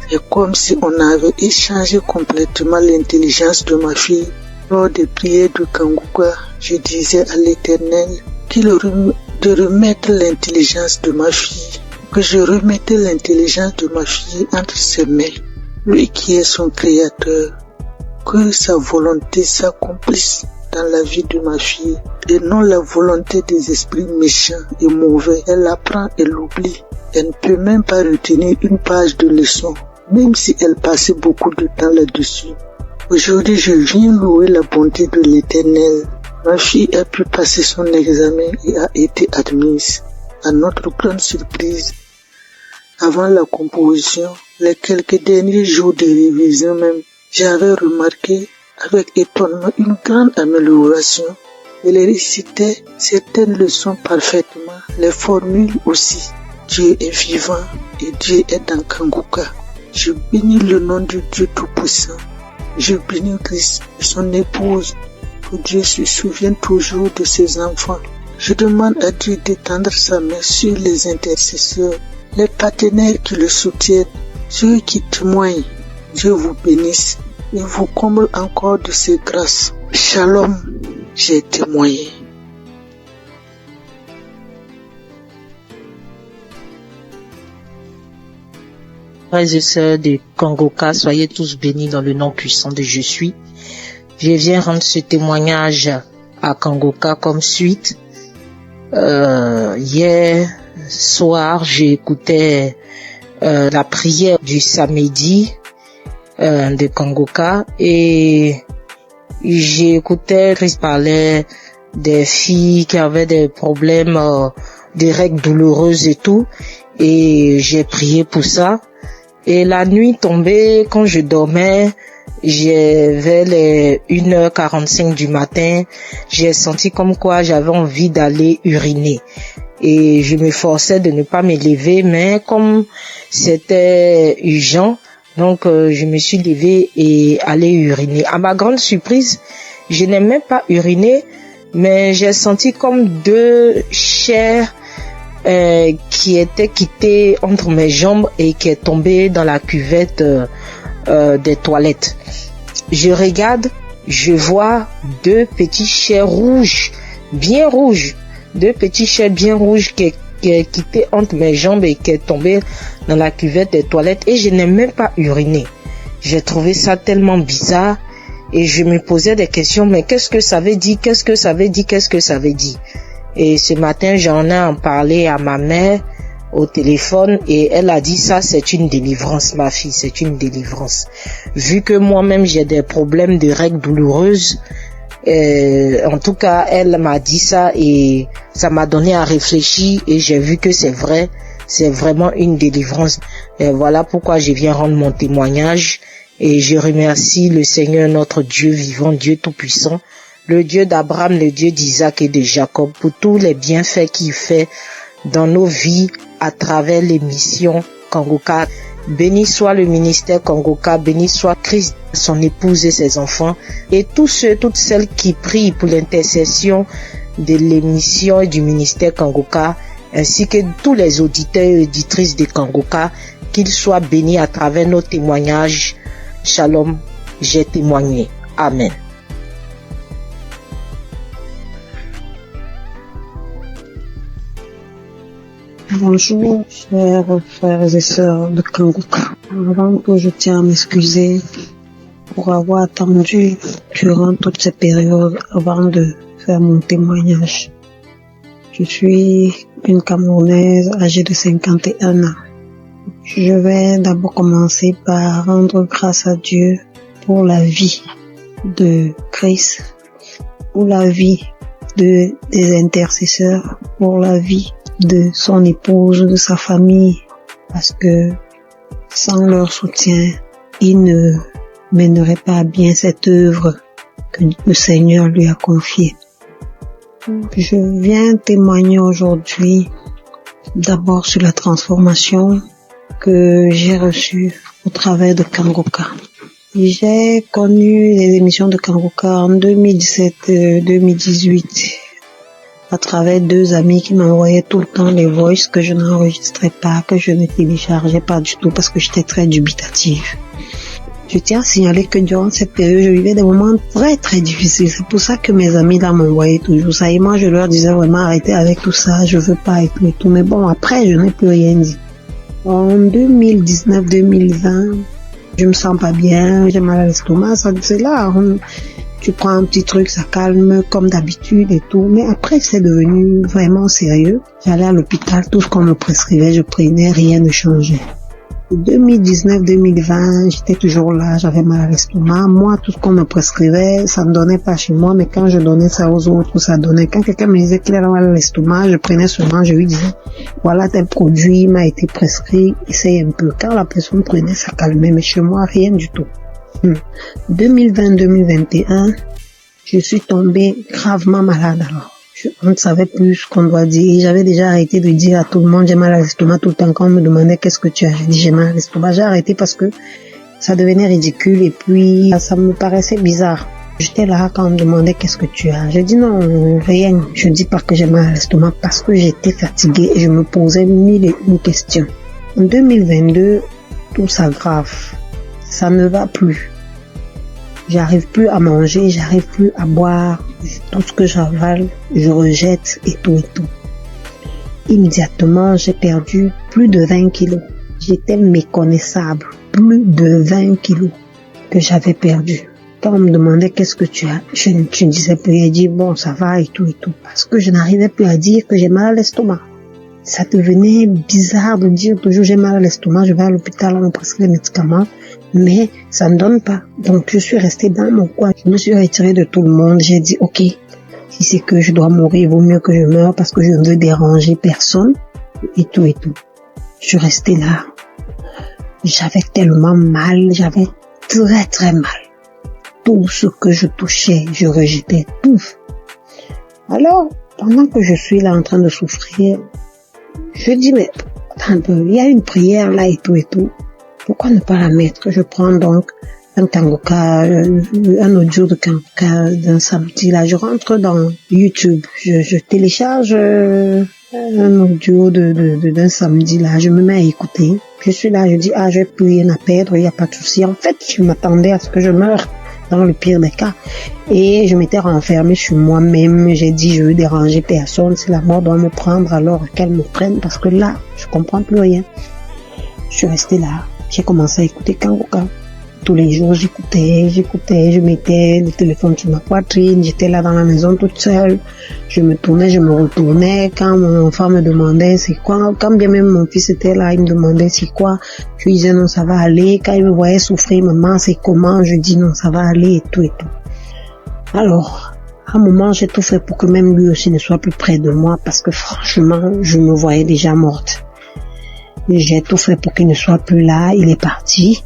C'est comme si on avait échangé complètement l'intelligence de ma fille. Lors des prières de Kanguka, je disais à l'Éternel de remettre l'intelligence de ma fille, que je remettais l'intelligence de ma fille entre ses mains. Lui qui est son créateur, que sa volonté s'accomplisse dans la vie de ma fille et non la volonté des esprits méchants et mauvais. Elle apprend et l'oublie. Elle ne peut même pas retenir une page de leçon, même si elle passait beaucoup de temps là-dessus. Aujourd'hui, je viens louer la bonté de l'Éternel. Ma fille a pu passer son examen et a été admise. À notre grande surprise, avant la composition, les quelques derniers jours de révision même, j'avais remarqué avec étonnement une grande amélioration. Elle récitait certaines leçons parfaitement, les formules aussi. Dieu est vivant et Dieu est dans Kanguka. Je bénis le nom de Dieu Tout-Puissant. Je bénis Christ et son épouse. Que Dieu se souvienne toujours de ses enfants. Je demande à Dieu d'étendre sa main sur les intercesseurs, les partenaires qui le soutiennent, ceux qui témoignent. Dieu vous bénisse et vous comble encore de ses grâces. Shalom, j'ai témoigné. Frères et sœurs de Kanguka, soyez tous bénis dans le nom puissant de Je suis. Je viens rendre ce témoignage à Kanguka comme suite. Hier soir, j'écoutais la prière du samedi de Kanguka et j'écoutais Christ parlait des filles qui avaient des problèmes, des règles douloureuses et tout, et j'ai prié pour ça. Et la nuit tombée, quand je dormais, j'avais les 1h45 du matin, j'ai senti comme quoi j'avais envie d'aller uriner. et je me forçais de ne pas me lever, mais comme c'était urgent, donc je me suis levée et allée uriner. À ma grande surprise, je n'ai même pas uriné, mais j'ai senti comme deux chairs qui étaient quittées entre mes jambes et qui est tombée dans la cuvette des toilettes. Je regarde, je vois deux petits chairs rouges, bien rouges, deux petits chairs bien rouges qui est quitté entre mes jambes et qui est tombé dans la cuvette des toilettes, et je n'ai même pas uriné. J'ai trouvé ça tellement bizarre et je me posais des questions, mais qu'est-ce que ça veut dire, qu'est-ce que ça veut dire, qu'est-ce que ça veut dire? Et ce matin, j'en ai en parlé à ma mère au téléphone et elle a dit ça, c'est une délivrance, ma fille, c'est une délivrance. Vu que moi-même j'ai des problèmes de règles douloureuses, en tout cas, elle m'a dit ça et ça m'a donné à réfléchir et j'ai vu que c'est vrai, c'est vraiment une délivrance. Et voilà pourquoi je viens rendre mon témoignage et je remercie le Seigneur, notre Dieu vivant, Dieu tout-puissant, le Dieu d'Abraham, le Dieu d'Isaac et de Jacob, pour tous les bienfaits qu'il fait dans nos vies à travers l'émission Kangoka. Béni soit le ministère Kangoka, béni soit Christ, son épouse et ses enfants, et tous ceux, toutes celles qui prient pour l'intercession de l'émission et du ministère Kangoka, ainsi que tous les auditeurs et auditrices de Kangoka, qu'ils soient bénis à travers nos témoignages. Shalom, j'ai témoigné. Amen. Bonjour, chers frères et sœurs de Kangoka. Avant tout, je tiens à m'excuser pour avoir attendu durant toute cette période avant de faire mon témoignage. Je suis une Camerounaise âgée de 51 ans. Je vais d'abord commencer par rendre grâce à Dieu pour la vie de Christ, pour la vie des intercesseurs, pour la vie de son épouse, de sa famille, parce que sans leur soutien, il ne mènerait pas à bien cette œuvre que le Seigneur lui a confiée. Je viens témoigner aujourd'hui d'abord sur la transformation que j'ai reçue au travers de Kangoka. J'ai connu les émissions de Kangoka en 2017-2018 à travers deux amis qui m'envoyaient tout le temps les voices que je n'enregistrais pas, que je ne téléchargeais pas du tout parce que j'étais très dubitative. Je tiens à signaler que durant cette période, je vivais des moments très très difficiles. C'est pour ça que mes amis là m'envoyaient toujours ça. Et moi, je leur disais vraiment arrêtez avec tout ça, je veux pas et tout. Mais bon, après, je n'ai plus rien dit. En 2019-2020, je me sens pas bien, j'ai mal à l'estomac, c'est là. Tu prends un petit truc, ça calme comme d'habitude et tout. Mais après, c'est devenu vraiment sérieux. J'allais à l'hôpital, tout ce qu'on me prescrivait, je prenais, rien ne changeait. 2019-2020, j'étais toujours là, j'avais mal à l'estomac. Moi, tout ce qu'on me prescrivait, ça ne donnait pas chez moi, mais quand je donnais ça aux autres, ça donnait. Quand quelqu'un me disait qu'il avait mal à l'estomac, je prenais seulement, je lui disais, voilà tel produit m'a été prescrit, essaye un peu. Quand la personne prenait, ça calmait, mais chez moi, rien du tout. 2020-2021, je suis tombée gravement malade alors. On ne savait plus ce qu'on doit dire. J'avais déjà arrêté de dire à tout le monde j'ai mal à l'estomac tout le temps. Quand on me demandait qu'est-ce que tu as, j'ai dit j'ai mal à l'estomac. J'ai arrêté parce que ça devenait ridicule et puis ça me paraissait bizarre. J'étais là quand on me demandait qu'est-ce que tu as. J'ai dit non, rien. Je dis pas que j'ai mal à l'estomac parce que j'étais fatiguée et je me posais mille et une questions. En 2022, tout s'aggrave. Ça ne va plus. J'arrive plus à manger, j'arrive plus à boire. Tout ce que j'avale, je rejette et tout et tout. Immédiatement, j'ai perdu plus de 20 kilos. J'étais méconnaissable. Plus de 20 kilos que j'avais perdu. Quand on me demandait qu'est-ce que tu as, je ne disais plus, j'ai dit bon ça va et tout et tout. Parce que je n'arrivais plus à dire que j'ai mal à l'estomac. Ça devenait bizarre de dire toujours j'ai mal à l'estomac, je vais à l'hôpital, on me prescrit les médicaments, mais ça ne donne pas. Donc je suis restée dans mon coin, je me suis retirée de tout le monde, j'ai dit ok, si c'est que je dois mourir, il vaut mieux que je meure parce que je ne veux déranger personne et tout et tout. Je suis restée là, j'avais tellement mal, j'avais très très mal. Tout ce que je touchais, je rejetais tout. Alors, pendant que je suis là en train de souffrir, je dis, mais attends un peu, il y a une prière là et tout. Pourquoi ne pas la mettre? Je prends donc un kangoka, un audio de kangoka d'un samedi là. Je rentre dans YouTube, je télécharge un audio d'un samedi là. Je me mets à écouter. Je suis là, je dis, je n'ai plus rien à perdre, il n'y a pas de souci. En fait, je m'attendais à ce que je meure dans le pire des cas. Et je m'étais renfermée sur moi-même. J'ai dit, je veux déranger personne. Si la mort doit me prendre, alors qu'elle me prenne. Parce que là, je comprends plus rien. Je suis restée là. J'ai commencé à écouter kangoka. Tous les jours, j'écoutais, je mettais le téléphone sur ma poitrine, j'étais là dans la maison toute seule, je me tournais, je me retournais, quand mon enfant me demandait c'est quoi, quand bien même mon fils était là, il me demandait c'est quoi, je disais non, ça va aller, quand il me voyait souffrir, maman, c'est comment, je dis non, ça va aller et tout. Alors, à un moment, j'ai tout fait pour que même lui aussi ne soit plus près de moi, parce que franchement, je me voyais déjà morte. J'ai tout fait pour qu'il ne soit plus là, il est parti.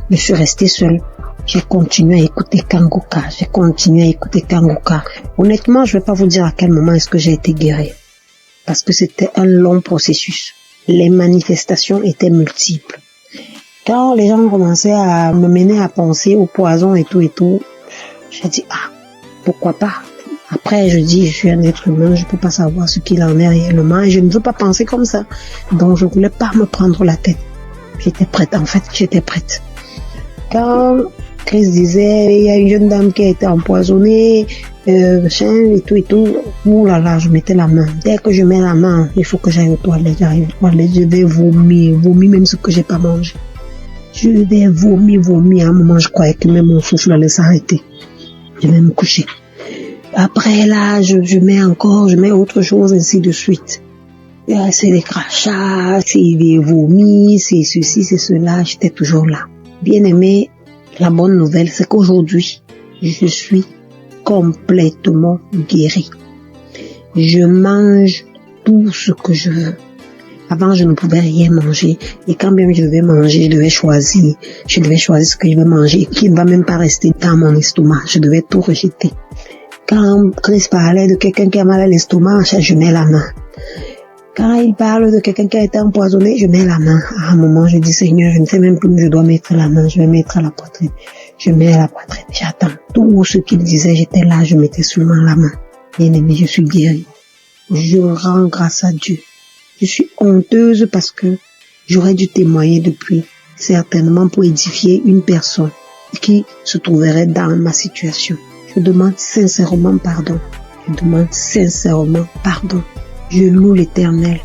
Je suis restée seule. J'ai continué à écouter kangoka. Honnêtement, je vais pas vous dire à quel moment est-ce que j'ai été guérie. Parce que c'était un long processus. Les manifestations étaient multiples. Quand les gens commençaient à me mener à penser au poison et tout, j'ai dit, pourquoi pas? Après, je dis, je suis un être humain, je peux pas savoir ce qu'il en est réellement et je ne veux pas penser comme ça. Donc, je voulais pas me prendre la tête. J'étais prête. Quand Chris disait, il y a une jeune dame qui a été empoisonnée, et tout, ouh là là, je mettais la main. Dès que je mets la main, il faut que j'aille aux toilettes, je vais vomir même ce que j'ai pas mangé. Je vais vomir, à un moment, je croyais que même mon souffle allait s'arrêter. Je vais me coucher. Après là, je mets autre chose, ainsi de suite. C'est des crachats, c'est des vomis, c'est ceci, c'est cela, j'étais toujours là. Bien aimé, la bonne nouvelle, c'est qu'aujourd'hui, je suis complètement guérie. Je mange tout ce que je veux. Avant, je ne pouvais rien manger. Et quand bien je devais manger, je devais choisir ce que je vais manger, qui ne va même pas rester dans mon estomac. Je devais tout rejeter. Quand Chris parlait de quelqu'un qui a mal à l'estomac, je mets la main. Quand il parle de quelqu'un qui a été empoisonné, je mets la main. À un moment, je dis, Seigneur, je ne sais même plus où je dois mettre la main. Je vais mettre à la poitrine. Je mets à la poitrine. J'attends. Tout ce qu'il disait, j'étais là, je mettais seulement la main. Bien aimé, je suis guérie. Je rends grâce à Dieu. Je suis honteuse parce que j'aurais dû témoigner depuis, certainement pour édifier une personne qui se trouverait dans ma situation. Je demande sincèrement pardon. Je loue l'Éternel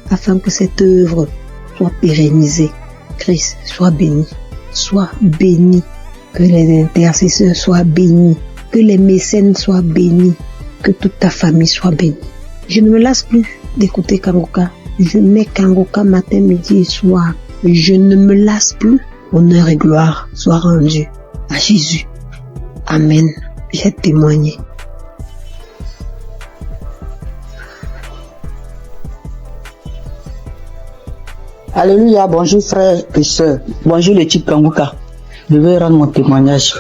afin que cette œuvre soit pérennisée. Christ, sois béni. Que les intercesseurs soient bénis. Que les mécènes soient bénis. Que toute ta famille soit bénie. Je ne me lasse plus d'écouter kangoka. Je mets kangoka matin, midi et soir. Je ne me lasse plus. Honneur et gloire soient rendus à Jésus. Amen. J'ai témoigné. Alléluia, bonjour frères et sœurs. Bonjour l'équipe Kangoka. Je vais rendre mon témoignage.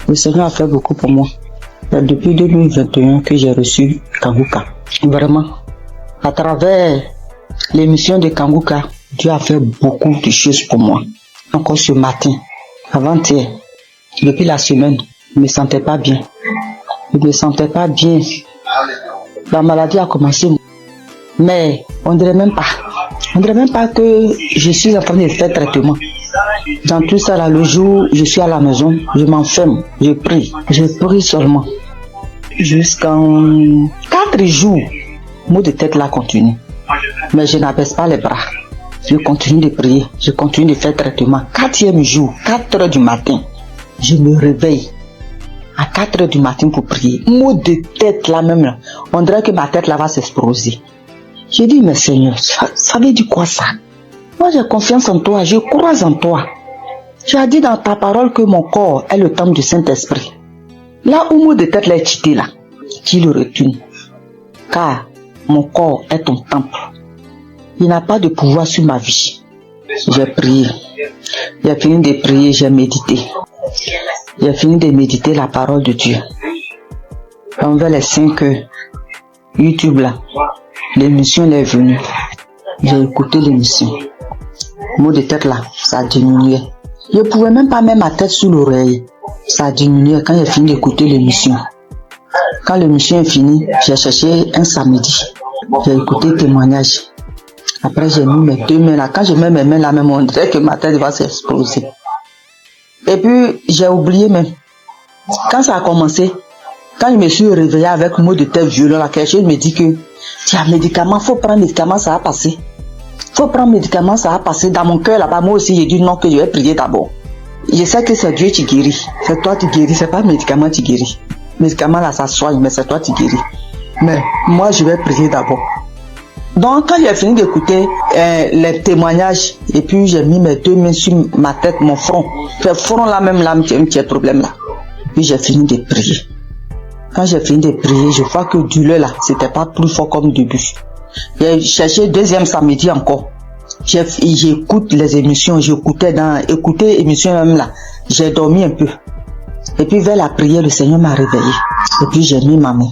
Le Seigneur a fait beaucoup pour moi. C'est depuis 2021 que j'ai reçu Kangoka. Vraiment, à travers l'émission de Kangoka, Dieu a fait beaucoup de choses pour moi. Encore ce matin, avant-hier, depuis la semaine, je ne me sentais pas bien. La maladie a commencé. Mais on dirait même pas que je suis en train de faire traitement. Dans tout ça là, le jour je suis à la maison, je m'enferme, je prie seulement. Jusqu'en 4 jours, maux de tête là continue. Mais je n'abaisse pas les bras. Je continue de prier, je continue de faire traitement. 4e jour, 4 heures du matin, je me réveille. À 4 heures du matin pour prier. Maux de tête là même là. On dirait que ma tête là va s'exploser. J'ai dit, mais Seigneur, ça veut dire quoi ça? Moi j'ai confiance en toi, je crois en toi. Tu as dit dans ta parole que mon corps est le temple du Saint-Esprit. Là où mot de tête là est quitté là, tu le retournes. Car mon corps est ton temple. Il n'a pas de pouvoir sur ma vie. J'ai prié. J'ai fini de prier, j'ai médité. J'ai fini de méditer la parole de Dieu. Envers les saints que YouTube là. L'émission elle est venue. J'ai écouté l'émission. Mot de tête là, ça a diminué. Je pouvais même pas mettre ma tête sous l'oreille. Ça a diminué quand j'ai fini d'écouter l'émission. Quand l'émission est finie, j'ai cherché un samedi. J'ai écouté le témoignage. Après, j'ai mis mes 2 mains là. Quand je mets mes mains là, même on dirait que ma tête va s'exploser. Et puis, j'ai oublié même. Quand ça a commencé, quand je me suis réveillé avec un mot de tête violent là, quelque chose me dit que tiens, médicament, faut prendre médicament, ça va passer. Faut prendre médicament, ça va passer. Dans mon cœur là-bas, moi aussi, j'ai dit non, que je vais prier d'abord. Je sais que c'est Dieu qui guérit. C'est toi qui guéris, c'est pas le médicament qui guérit. Le médicament là, ça soigne, mais c'est toi qui guéris. Mais moi, je vais prier d'abord. Donc, quand j'ai fini d'écouter les témoignages, et puis j'ai mis mes 2 mains sur ma tête, mon front. Ce front là, même là, un petit problème là. Puis j'ai fini de prier. Quand j'ai fini de prier, je vois que douleur là, c'était pas plus fort comme début. J'ai cherché 2e samedi encore. J'écoute les émissions, écouter émissions même là. J'ai dormi un peu. Et puis vers la prière, le Seigneur m'a réveillé. Et puis j'ai mis ma main.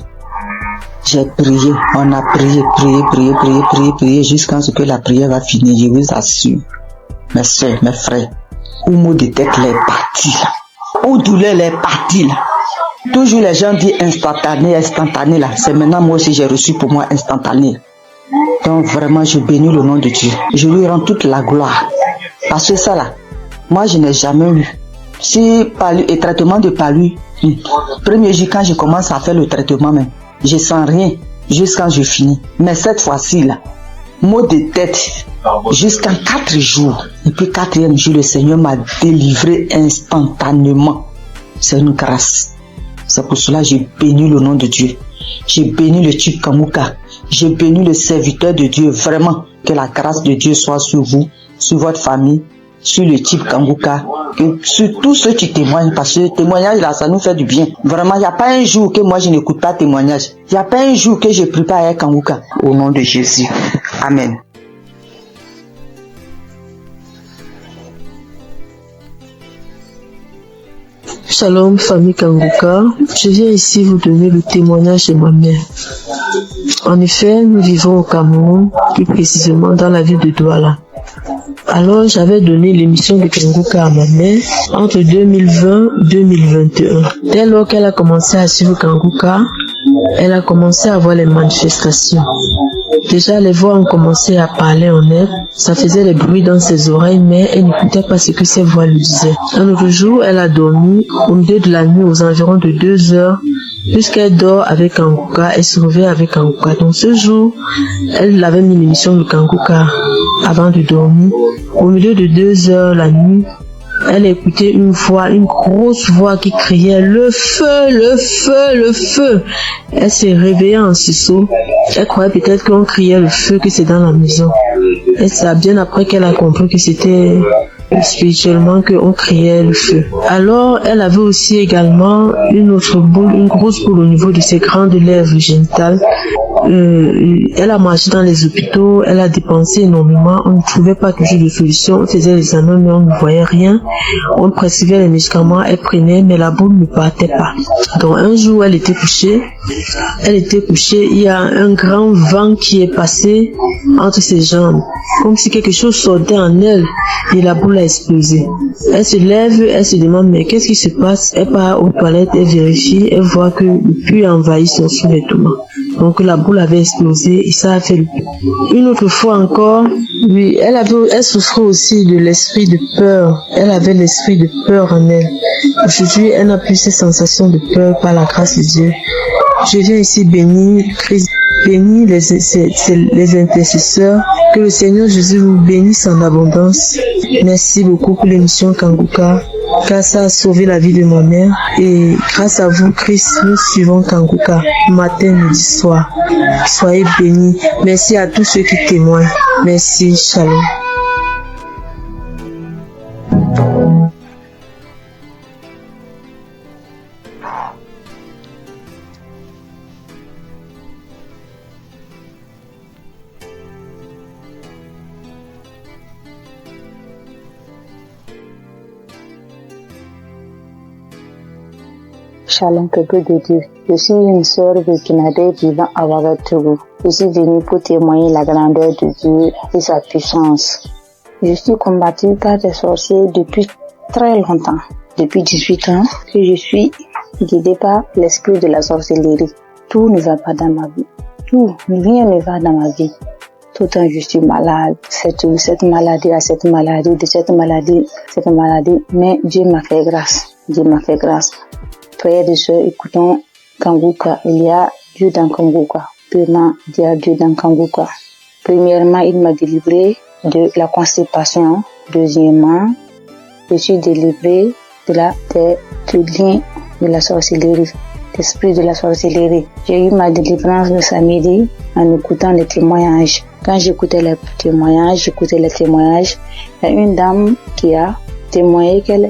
J'ai prié, on a prié jusqu'à ce que la prière va finir, je vous assure. Mes soeurs, mes frères, où mot de tête est parti là. Où douleur est parti là. Toujours les gens disent instantané là. C'est maintenant moi aussi j'ai reçu pour moi instantané. Donc vraiment je bénis le nom de Dieu. Je lui rends toute la gloire. Parce que ça là, moi je n'ai jamais eu. Si palu et traitement de palu, premier jour quand je commence à faire le traitement même, je sens rien jusqu'à je finis. Mais cette fois-ci là, mot de tête jusqu'à 4 jours. Et puis 4e jour, le Seigneur m'a délivré instantanément. C'est une grâce. C'est pour cela que je bénis le nom de Dieu. Je bénis le Chief Kanguka. Je bénis le serviteur de Dieu. Vraiment, que la grâce de Dieu soit sur vous, sur votre famille, sur le Chief Kanguka, sur tous ceux qui témoignent. Parce que le témoignage là, ça nous fait du bien. Vraiment, il n'y a pas un jour que moi je n'écoute pas témoignage. Il n'y a pas un jour que je prie pas avec Kanguka. Au nom de Jésus. Amen. Shalom, famille Kanguka. Je viens ici vous donner le témoignage de ma mère. En effet, nous vivons au Cameroun, plus précisément dans la ville de Douala. Alors, j'avais donné l'émission de Kanguka à ma mère entre 2020 et 2021. Dès lors qu'elle a commencé à suivre Kanguka, elle a commencé à voir les manifestations. Déjà, les voix ont commencé à parler en elle. Ça faisait des bruits dans ses oreilles, mais elle n'écoutait pas ce que ses voix lui disaient. Un autre jour, elle a dormi au milieu de la nuit aux environs de 2 heures. Puisqu'elle dort avec Kanguka, elle se réveille avec Kanguka. Donc ce jour, elle avait mis l'émission de Kanguka avant de dormir. Au milieu de 2 heures la nuit, elle écoutait une voix, une grosse voix qui criait « Le feu, le feu, le feu !» Elle s'est réveillée en sursaut. Elle croyait peut-être qu'on criait le feu, que c'est dans la maison. Et c'est bien après qu'elle a compris que c'était spirituellement qu'on criait le feu. Alors, elle avait aussi également une autre boule, une grosse boule au niveau de ses grandes lèvres génitales. Elle a marché dans les hôpitaux, elle a dépensé énormément, on ne trouvait pas toujours de solution, on faisait les examens mais on ne voyait rien, on prescrivait les médicaments, elle prenait mais la boule ne partait pas. Donc un jour elle était couchée, il y a un grand vent qui est passé entre ses jambes, comme si quelque chose sortait en elle et la boule a explosé. Elle se lève, elle se demande mais qu'est-ce qui se passe? Elle part aux toilettes, elle vérifie, elle voit que le puits envahit son sous-vêtement. Donc la boule avait explosé et ça a fait le puits. Une autre fois encore, oui, elle souffrait aussi de l'esprit de peur. Elle avait l'esprit de peur en elle. Aujourd'hui, elle n'a plus ces sensations de peur par la grâce de Dieu. Je viens ici bénir Christ, bénir les intercesseurs. Que le Seigneur Jésus vous bénisse en abondance. Merci beaucoup pour l'émission Kanguka, car ça a sauvé la vie de ma mère. Et grâce à vous, Christ, nous suivons Kanguka, matin, midi, soir. Soyez bénis. Merci à tous ceux qui témoignent. Merci, shalom. Shalom, peuple de Dieu. Je suis une sœur burkinabé vivant à Ouagadougou. Je suis venue pour témoigner la grandeur de Dieu et sa puissance. Je suis combattue par des sorciers depuis très longtemps. Depuis 18 ans que je suis guidée par l'esprit de la sorcellerie. Tout ne va pas dans ma vie. Rien ne va dans ma vie. Tout le temps je suis malade. Cette maladie, mais Dieu m'a fait grâce. Frères et sœurs, écoutons Kanguka. Il y a Dieu dans Kanguka. Premièrement, il y a Dieu dans Kanguka. Premièrement, il m'a délivré de la constipation. Deuxièmement, je suis délivré du lien de la sorcellerie, l'esprit de la sorcellerie. J'ai eu ma délivrance le samedi en écoutant les témoignages. Quand j'écoutais les témoignages, il y a une dame qui a témoigné qu'elle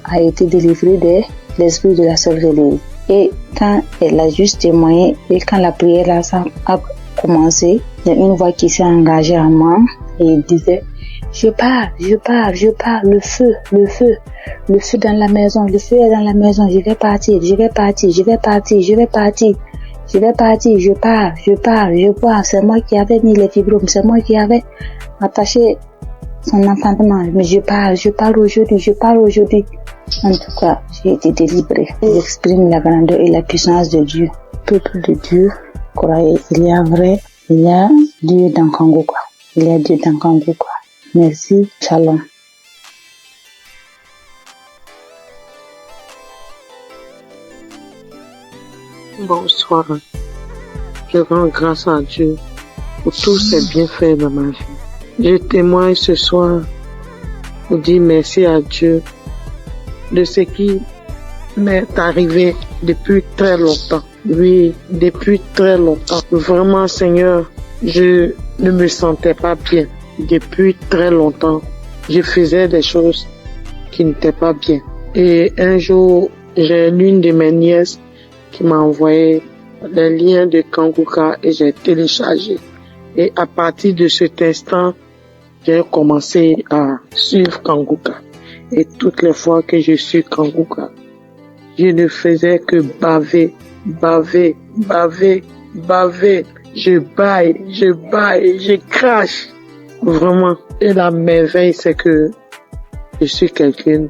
a été délivrée de l'esprit de la sorcellerie. Et quand elle a juste témoigné, et quand la prière a commencé, il y a une voix qui s'est engagée en moi et il disait: je pars, le feu dans la maison, le feu est dans la maison, je vais partir, je pars, c'est moi qui avais mis les fibromes, c'est moi qui avais attaché son entendement, mais je pars aujourd'hui. En tout cas, j'ai été délivrée. J'exprime la grandeur et la puissance de Dieu. Peuple de Dieu, croyez, il y a Dieu dans Kanguka. Merci, shalom. Bonsoir. Je rends grâce à Dieu pour tous ses bienfaits dans ma vie. Je témoigne ce soir pour dire merci à Dieu de ce qui m'est arrivé depuis très longtemps. Oui, depuis très longtemps. Vraiment, Seigneur, je ne me sentais pas bien. Depuis très longtemps, je faisais des choses qui n'étaient pas bien. Et un jour, j'ai l'une de mes nièces qui m'a envoyé les liens de Kanguka et j'ai téléchargé. Et à partir de cet instant, j'ai commencé à suivre Kanguka. Et toutes les fois que je suis Kanguka, je ne faisais que baver. Je baille, je crache. Vraiment. Et la merveille, c'est que je suis quelqu'un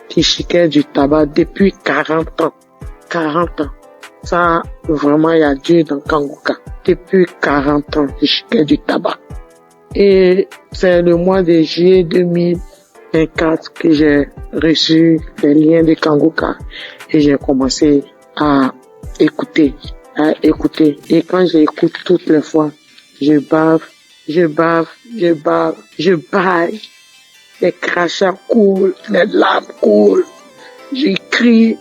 qui chiquait du tabac depuis 40 ans. 40 ans. Ça, vraiment, il y a Dieu dans Kanguka. Depuis 40 ans, je chiquais du tabac. Et c'est le mois de juillet 2024 que j'ai reçu les liens de Kanguka et j'ai commencé à écouter. Et quand j'écoute toutes les fois, je baille. Les crachats coulent, les larmes coulent. Je crie.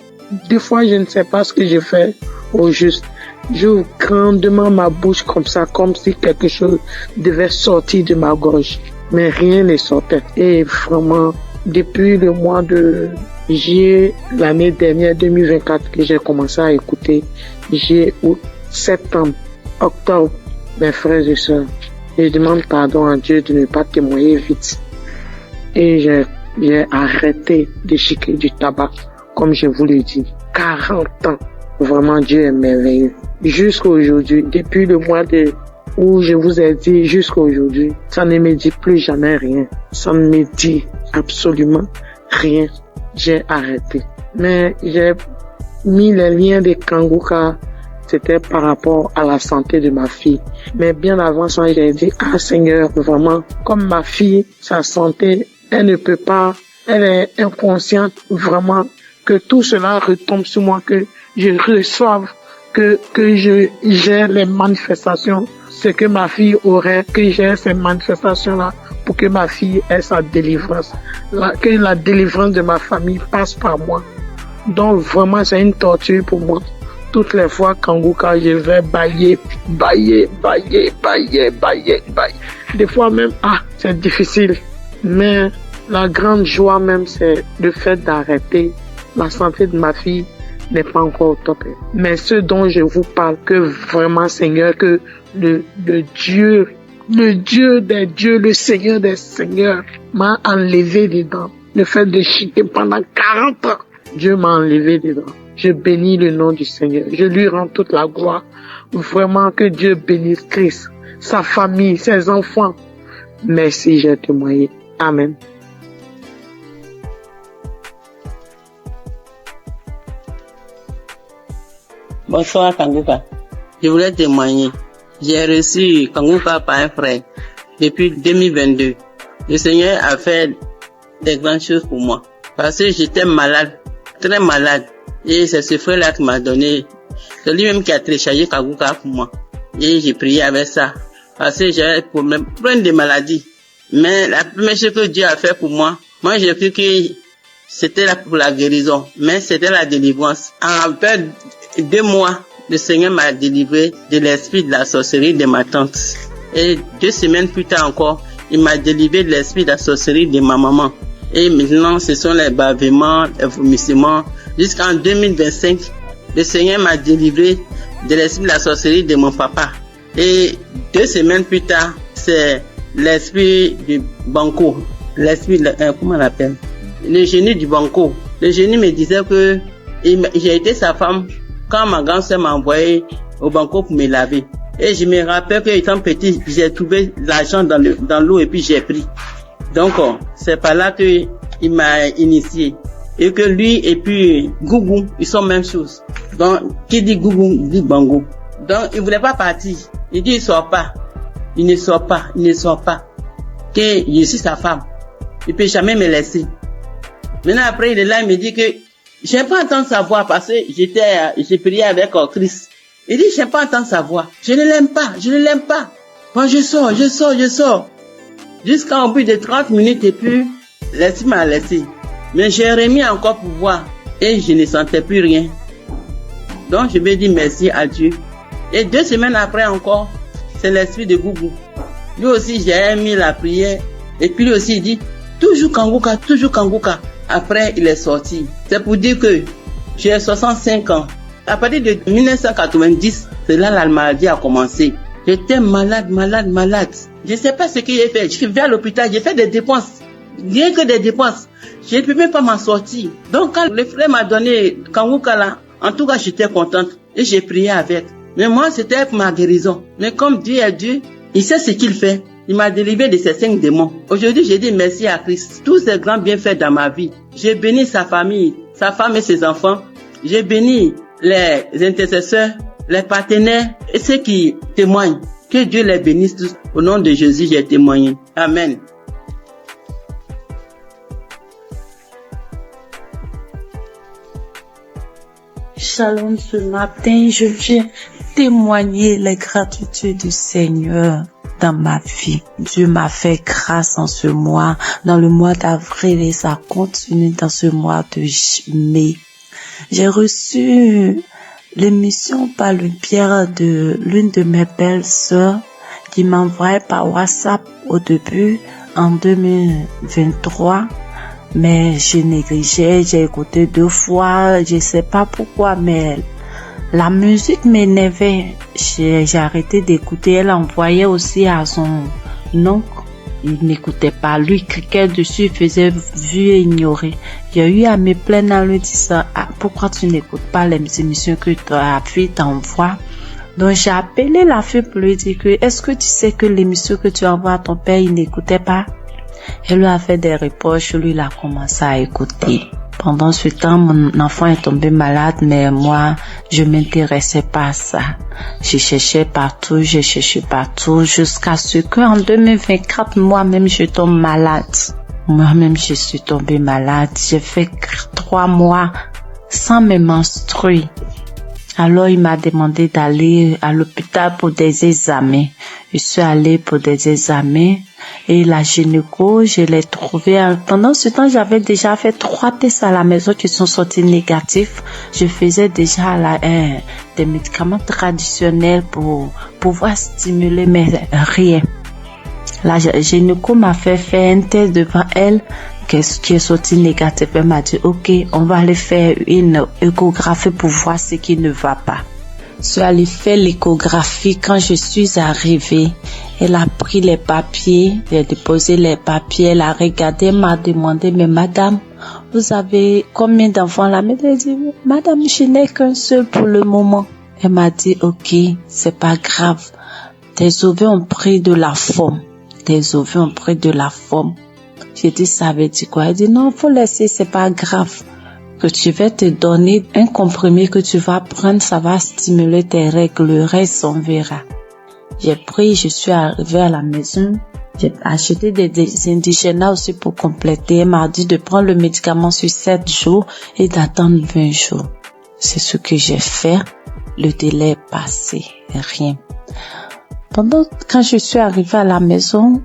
Des fois, je ne sais pas ce que je fais au juste. J'ouvre grandement ma bouche comme ça, comme si quelque chose devait sortir de ma gorge. Mais rien ne sortait. Et vraiment, depuis le mois de juillet, l'année dernière, 2024, que j'ai commencé à écouter, juillet, août, septembre, octobre, mes frères et sœurs, je demande pardon à Dieu de ne pas témoigner vite. Et j'ai arrêté de chiquer du tabac, comme je vous l'ai dit. 40 ans. Vraiment, Dieu est merveilleux. Jusqu'à aujourd'hui, depuis le mois où je vous ai dit jusqu'à aujourd'hui, ça ne me dit plus jamais rien. Ça ne me dit absolument rien. J'ai arrêté. Mais j'ai mis les liens de Kanguka, c'était par rapport à la santé de ma fille. Mais bien avant ça, j'ai dit, Seigneur, vraiment, comme ma fille, sa santé, elle ne peut pas, elle est inconsciente, vraiment, que tout cela retombe sur moi, que je reçoive, que j'ai les manifestations, ce que ma fille aurait, que j'ai ces manifestations-là pour que ma fille ait sa délivrance, que la délivrance de ma famille passe par moi. Donc vraiment, c'est une torture pour moi. Toutes les fois, Kanguka, je vais bailler. Des fois même, c'est difficile. Mais la grande joie même, c'est le fait d'arrêter. La santé de ma fille n'est pas encore au top. Mais ce dont je vous parle, que vraiment, Seigneur, que le Dieu des dieux, le Seigneur des seigneurs m'a enlevé dedans. Le fait de chiquer pendant 40 ans, Dieu m'a enlevé dedans. Je bénis le nom du Seigneur. Je lui rends toute la gloire. Vraiment que Dieu bénisse Christ, sa famille, ses enfants. Merci, j'ai témoigné. Amen. Bonsoir Kanguka. Je voulais témoigner. J'ai reçu Kanguka par un frère depuis 2022. Le Seigneur a fait des grandes choses pour moi. Parce que j'étais malade, très malade. Et c'est ce frère-là qui m'a donné. C'est lui-même qui a téléchargé Kanguka pour moi. Et j'ai prié avec ça. Parce que j'avais plein de maladies. Mais la première chose que Dieu a fait pour moi, j'ai cru que c'était là pour la guérison. Mais c'était la délivrance. En peu 2 mois, le Seigneur m'a délivré de l'esprit de la sorcellerie de ma tante. Et 2 semaines plus tard encore, il m'a délivré de l'esprit de la sorcellerie de ma maman. Et maintenant, ce sont les bavements, les vomissements. Jusqu'en 2025, le Seigneur m'a délivré de l'esprit de la sorcellerie de mon papa. Et 2 semaines plus tard, c'est l'esprit du banco. L'esprit, comment on l'appelle? Le génie du banco. Le génie me disait que j'ai été sa femme quand ma grand-sœur m'a envoyé au banco pour me laver. Et je me rappelle que étant petit, j'ai trouvé l'argent dans l'eau et puis j'ai pris. Donc, c'est par là que il m'a initié. Et que lui et puis Gougou, ils sont même chose. Donc, qui dit Gougou, dit Bango. Donc, il voulait pas partir. Il dit, il sort pas. Il ne sort pas. Il ne sort pas. Que je suis sa femme. Il peut jamais me laisser. Maintenant, après, il est là, il me dit que j'aime pas entendre sa voix parce que j'ai prié avec Christ. Il dit, j'aime pas entendre sa voix. Je ne l'aime pas. Je ne l'aime pas. Bon, je sors. Jusqu'à au bout de 30 minutes et puis, l'esprit m'a laissé. Mais j'ai remis encore pour voir et je ne sentais plus rien. Donc, je vais dire merci à Dieu. Et 2 semaines après encore, c'est l'esprit de Gougou. Lui aussi, j'ai mis la prière. Et puis lui aussi, il dit, toujours Kanguka, toujours Kanguka. Après, il est sorti. C'est pour dire que j'ai 65 ans. À partir de 1990, c'est là la maladie a commencé. J'étais malade. Je ne sais pas ce que j'ai fait. Je suis venu à l'hôpital, j'ai fait des dépenses. Rien que des dépenses. Je ne peux même pas m'en sortir. Donc, quand le frère m'a donné Kanguka là, en tout cas, j'étais contente. Et j'ai prié avec. Mais moi, c'était pour ma guérison. Mais comme Dieu est Dieu, il sait ce qu'il fait. Il m'a délivré de ces 5 démons. Aujourd'hui, j'ai dit merci à Christ. Tous ces grands bienfaits dans ma vie. J'ai béni sa famille, sa femme et ses enfants. J'ai béni les intercesseurs, les partenaires et ceux qui témoignent. Que Dieu les bénisse tous. Au nom de Jésus, j'ai témoigné. Amen. Shalom, ce matin, je viens témoigner les gratitudes du Seigneur dans ma vie. Dieu m'a fait grâce en ce mois, dans le mois d'avril et ça continue dans ce mois de mai. J'ai reçu l'émission par le biais de l'une de mes belles sœurs qui m'envoyait par WhatsApp au début en 2023. Mais je négligeais, j'ai écouté 2 fois, je sais pas pourquoi, mais la musique m'énervait. J'ai arrêté d'écouter. Elle envoyait aussi à son oncle. Il n'écoutait pas. Lui, cliquait dessus, il faisait vu et ignorer. J'ai eu à me plaindre en lui disant, pourquoi tu n'écoutes pas les émissions que ta fille t'envoie? Donc, j'ai appelé la fille pour lui dire que, est-ce que tu sais que l'émission que tu envoies à ton père, il n'écoutait pas? Elle lui a fait des reproches, lui, il a commencé à écouter. Pendant ce temps, mon enfant est tombé malade, mais moi, je m'intéressais pas à ça. J'ai cherché partout, jusqu'à ce qu'en 2024, moi-même, je tombe malade. Moi-même, je suis tombée malade. J'ai fait 3 mois sans me menstruer. Alors, il m'a demandé d'aller à l'hôpital pour des examens. Je suis allée pour des examens et la gynéco, je l'ai trouvée. Pendant ce temps, j'avais déjà fait 3 tests à la maison qui sont sortis négatifs. Je faisais déjà des médicaments traditionnels pour pouvoir stimuler, mais rien. La gynéco m'a fait faire un test devant elle qui est sorti négatif. Elle m'a dit, ok, on va aller faire une échographie pour voir ce qui ne va pas. Je suis allée faire l'échographie. Quand je suis arrivée, elle a pris les papiers, j'ai déposé les papiers, elle a regardé, elle m'a demandé, mais madame, vous avez combien d'enfants là? Mais elle a dit, madame, je n'ai qu'un seul pour le moment. Elle m'a dit, ok, c'est pas grave. Tes ovaires ont pris de la forme. Tes ovaires ont pris de la forme. J'ai dit, ça veut dire quoi? Elle dit, non, faut laisser, c'est pas grave. Que tu vas te donner un comprimé que tu vas prendre, ça va stimuler tes règles, le reste on verra. J'ai pris, je suis arrivée à la maison, j'ai acheté des indigènes aussi pour compléter. Elle m'a dit de prendre le médicament sur 7 jours et d'attendre 20 jours. C'est ce que j'ai fait. Le délai est passé, rien. Quand je suis arrivée à la maison,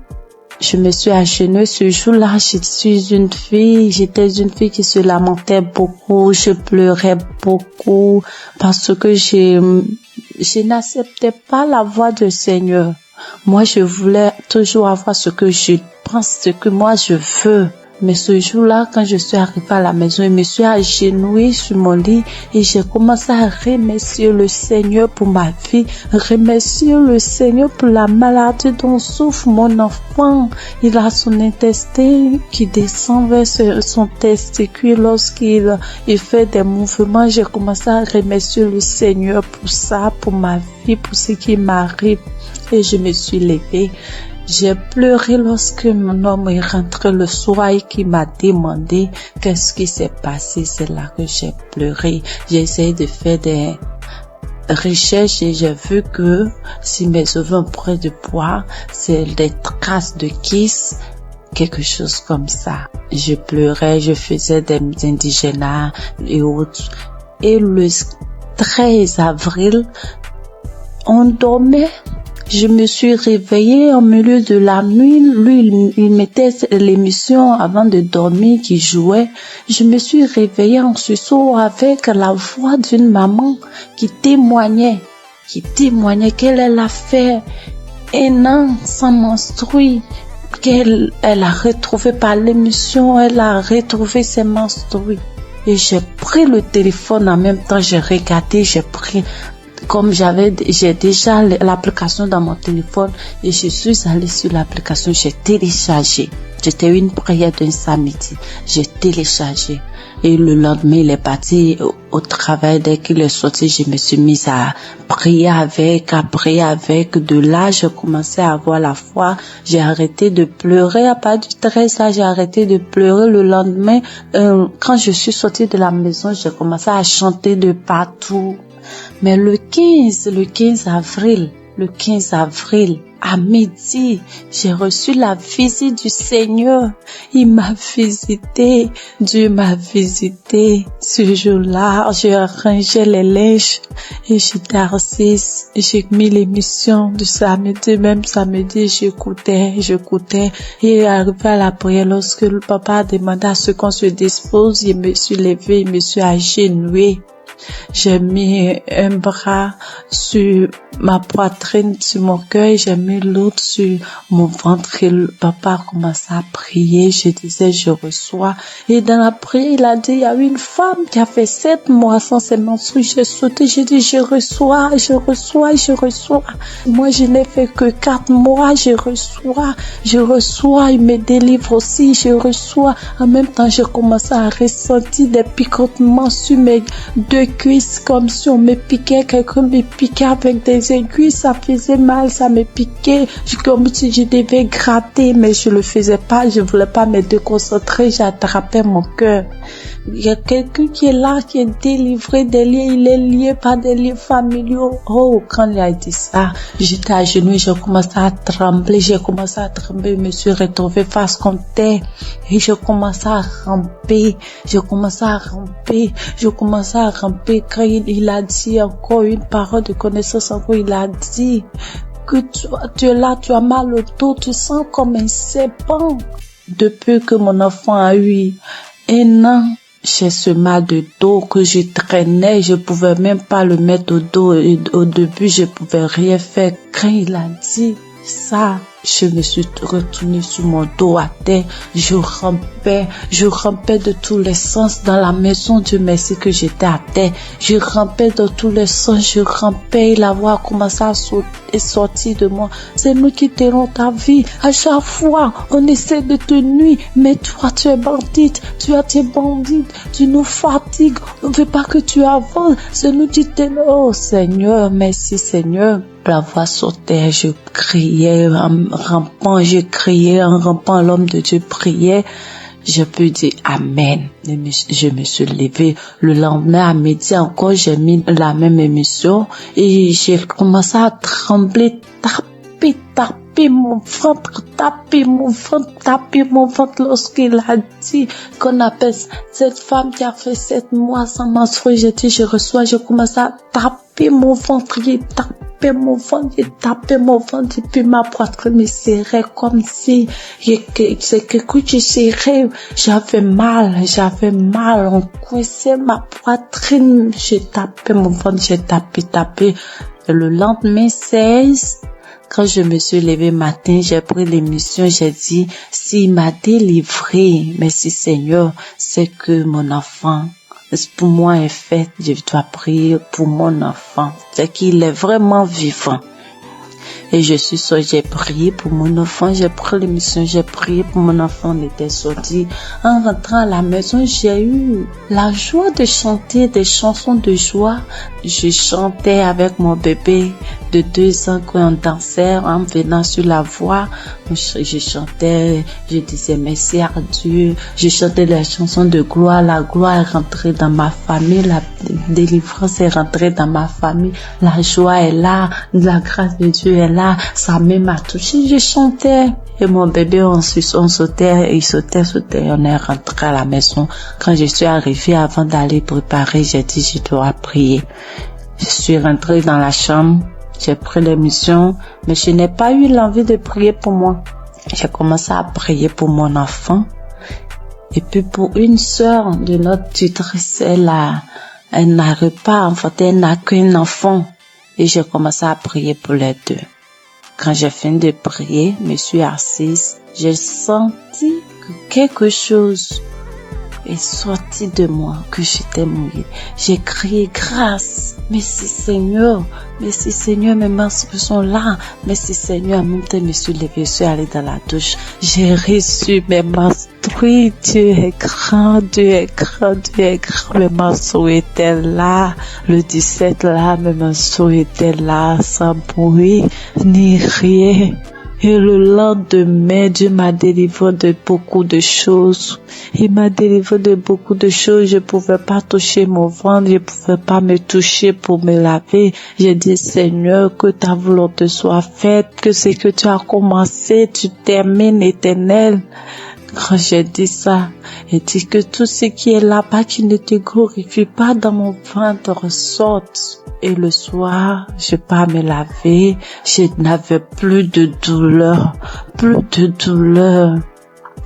je me suis agenouillée ce jour-là. J'étais une fille qui se lamentait beaucoup. Je pleurais beaucoup parce que je n'acceptais pas la voix du Seigneur. Moi, je voulais toujours avoir ce que je pense, ce que moi je veux. Mais ce jour-là, quand je suis arrivée à la maison, je me suis agenouillée sur mon lit et j'ai commencé à remercier le Seigneur pour ma vie, remercier le Seigneur pour la maladie dont souffre mon enfant. Il a son intestin qui descend vers son testicule lorsqu'il fait des mouvements. J'ai commencé à remercier le Seigneur pour ça, pour ma vie, pour ce qui m'arrive. Et je me suis levée. J'ai pleuré lorsque mon homme est rentré le soir et qui m'a demandé qu'est-ce qui s'est passé. C'est là que j'ai pleuré. J'ai essayé de faire des recherches et j'ai vu que si mes ovaires ont pris de poids, c'est des traces de kiss, quelque chose comme ça. Je pleurais, je faisais des indigénats et autres. Et le 13 avril, on dormait. Je me suis réveillée au milieu de la nuit. Lui, il mettait l'émission avant de dormir qui jouait. Je me suis réveillée en sursaut avec la voix d'une maman qui témoignait qu'elle a fait un an sans menstruer, qu'elle a retrouvé par l'émission, elle a retrouvé ses menstrues. Et j'ai pris le téléphone en même temps, j'ai regardé, j'ai pris. Comme j'ai déjà l'application dans mon téléphone et je suis allée sur l'application, j'ai téléchargé. C'était une prière d'un samedi. J'ai téléchargé. Et le lendemain, il est parti au travail. Dès qu'il est sorti, je me suis mise à prier avec. De là, j'ai commencé à avoir la foi. J'ai arrêté de pleurer. À partir du 13, là, j'ai arrêté de pleurer. Le lendemain, quand je suis sortie de la maison, j'ai commencé à chanter de partout. Mais le 15 avril, à midi, j'ai reçu la visite du Seigneur. Il m'a visité. Dieu m'a visité. Ce jour-là, j'ai rangé les linges et j'étais assise. J'ai mis l'émission du samedi. Même samedi, j'écoutais. Et arrivé à la prière, lorsque le papa a demandé à ce qu'on se dispose, je me suis levée, je me suis agenouillée. J'ai mis un bras sur ma poitrine, sur mon cœur, j'ai mis l'autre sur mon ventre et le papa a commencé à prier. Je disais, je reçois. Et dans la prière, il a dit, il y a une femme qui a fait 7 mois sans ses menstrues. J'ai sauté, j'ai dit, je reçois. Moi, je n'ai fait que 4 mois, je reçois. Il me délivre aussi, je reçois. En même temps, j'ai commencé à ressentir des picotements sur mes 2 cuisses, comme si on me piquait, quelqu'un me piquait avec des aiguilles, ça faisait mal, ça me piquait, comme si je devais gratter, mais je le faisais pas, je voulais pas me déconcentrer, j'attrapais mon cœur. Il y a quelqu'un qui est là, qui est délivré des liens, il est lié par des liens familiaux. Oh, quand il a dit ça, j'étais à genoux, j'ai commencé à trembler, je me suis retrouvée face contre terre et je commençais à ramper. Quand il a dit encore une parole de connaissance, encore il a dit que tu es là, tu as mal au dos, tu sens comme un serpent. Depuis que mon enfant a eu 1 an, j'ai ce mal de dos que je traînais, je pouvais même pas le mettre au dos et au début je pouvais rien faire. Quand il a dit, ça, je me suis retournée sur mon dos à terre. Je rampais de tous les sens dans la maison. Dieu merci que j'étais à terre. Je rampais dans tous les sens. Je rampais et la voix a commencé à sortir de moi. C'est nous qui t'aurons ta vie. À chaque fois, on essaie de te nuire. Mais toi, tu es bandite. Tu es bandite. Tu nous fatigues. On ne veut pas que tu avances. C'est nous qui t'aimons. Oh Seigneur, merci Seigneur. La voix sautait, je criais en rampant, l'homme de Dieu priait. Je peux dire Amen. Je me suis levée. Le lendemain à midi encore, j'ai mis la même émission et j'ai commencé à trembler, taper mon ventre lorsqu'il a dit qu'on appelle cette femme qui a fait 7 mois sans menstruer. J'ai dit je commence à taper mon ventre, j'ai tapé mon ventre et puis ma poitrine me serrait comme si c'est quelque chose serré. J'avais mal, on coinçait ma poitrine, j'ai tapé mon ventre, j'ai tapé. Et le lendemain 16, quand je me suis levée matin, j'ai pris l'émission, j'ai dit, s'il m'a délivré, merci Seigneur, c'est que mon enfant, pour moi est fait, je dois prier pour mon enfant, c'est qu'il est vraiment vivant. Et j'ai prié pour mon enfant, j'ai pris l'émission, j'ai prié pour mon enfant, on était sorti. En rentrant à la maison, j'ai eu la joie de chanter des chansons de joie. Je chantais avec mon bébé de 2 ans quand on dansait, en venant sur la voie. Je chantais, je disais merci à Dieu. Je chantais les chansons de gloire. La gloire est rentrée dans ma famille, la délivrance est rentrée dans ma famille. La joie est là, la grâce de Dieu est là. Sa main m'a touché, je chantais. Et mon bébé, on sautait, il sautait. On est rentré à la maison. Quand je suis arrivée, avant d'aller préparer, j'ai dit, je dois prier. Je suis rentrée dans la chambre. J'ai pris l'émission, mais je n'ai pas eu l'envie de prier pour moi. J'ai commencé à prier pour mon enfant. Et puis pour une sœur de notre tutrice, elle n'arrive pas à enfanter, elle n'a qu'un enfant. Et j'ai commencé à prier pour les deux. Quand j'ai fini de prier, je me suis assise. J'ai senti que quelque chose est sorti de moi, que j'étais mouillée. J'ai crié grâce. Merci Seigneur, mes menstrues sont là. Merci Seigneur, en même temps, je me suis levée, je suis allée dans la douche. J'ai reçu mes menstrues. Dieu est grand, mes menstrues étaient là. Le 17 là, mes menstrues étaient là, sans bruit, ni rien. Et le lendemain, Dieu m'a délivré de beaucoup de choses. Il m'a délivré de beaucoup de choses. Je pouvais pas toucher mon ventre, je pouvais pas me toucher pour me laver. J'ai dit, Seigneur, que ta volonté soit faite, que ce que tu as commencé, tu termines, Éternel. Quand j'ai dit ça, j'ai dit que tout ce qui est là-bas, qui ne te glorifie pas dans mon ventre, sorte. Et le soir, je pars me laver, je n'avais plus de douleur.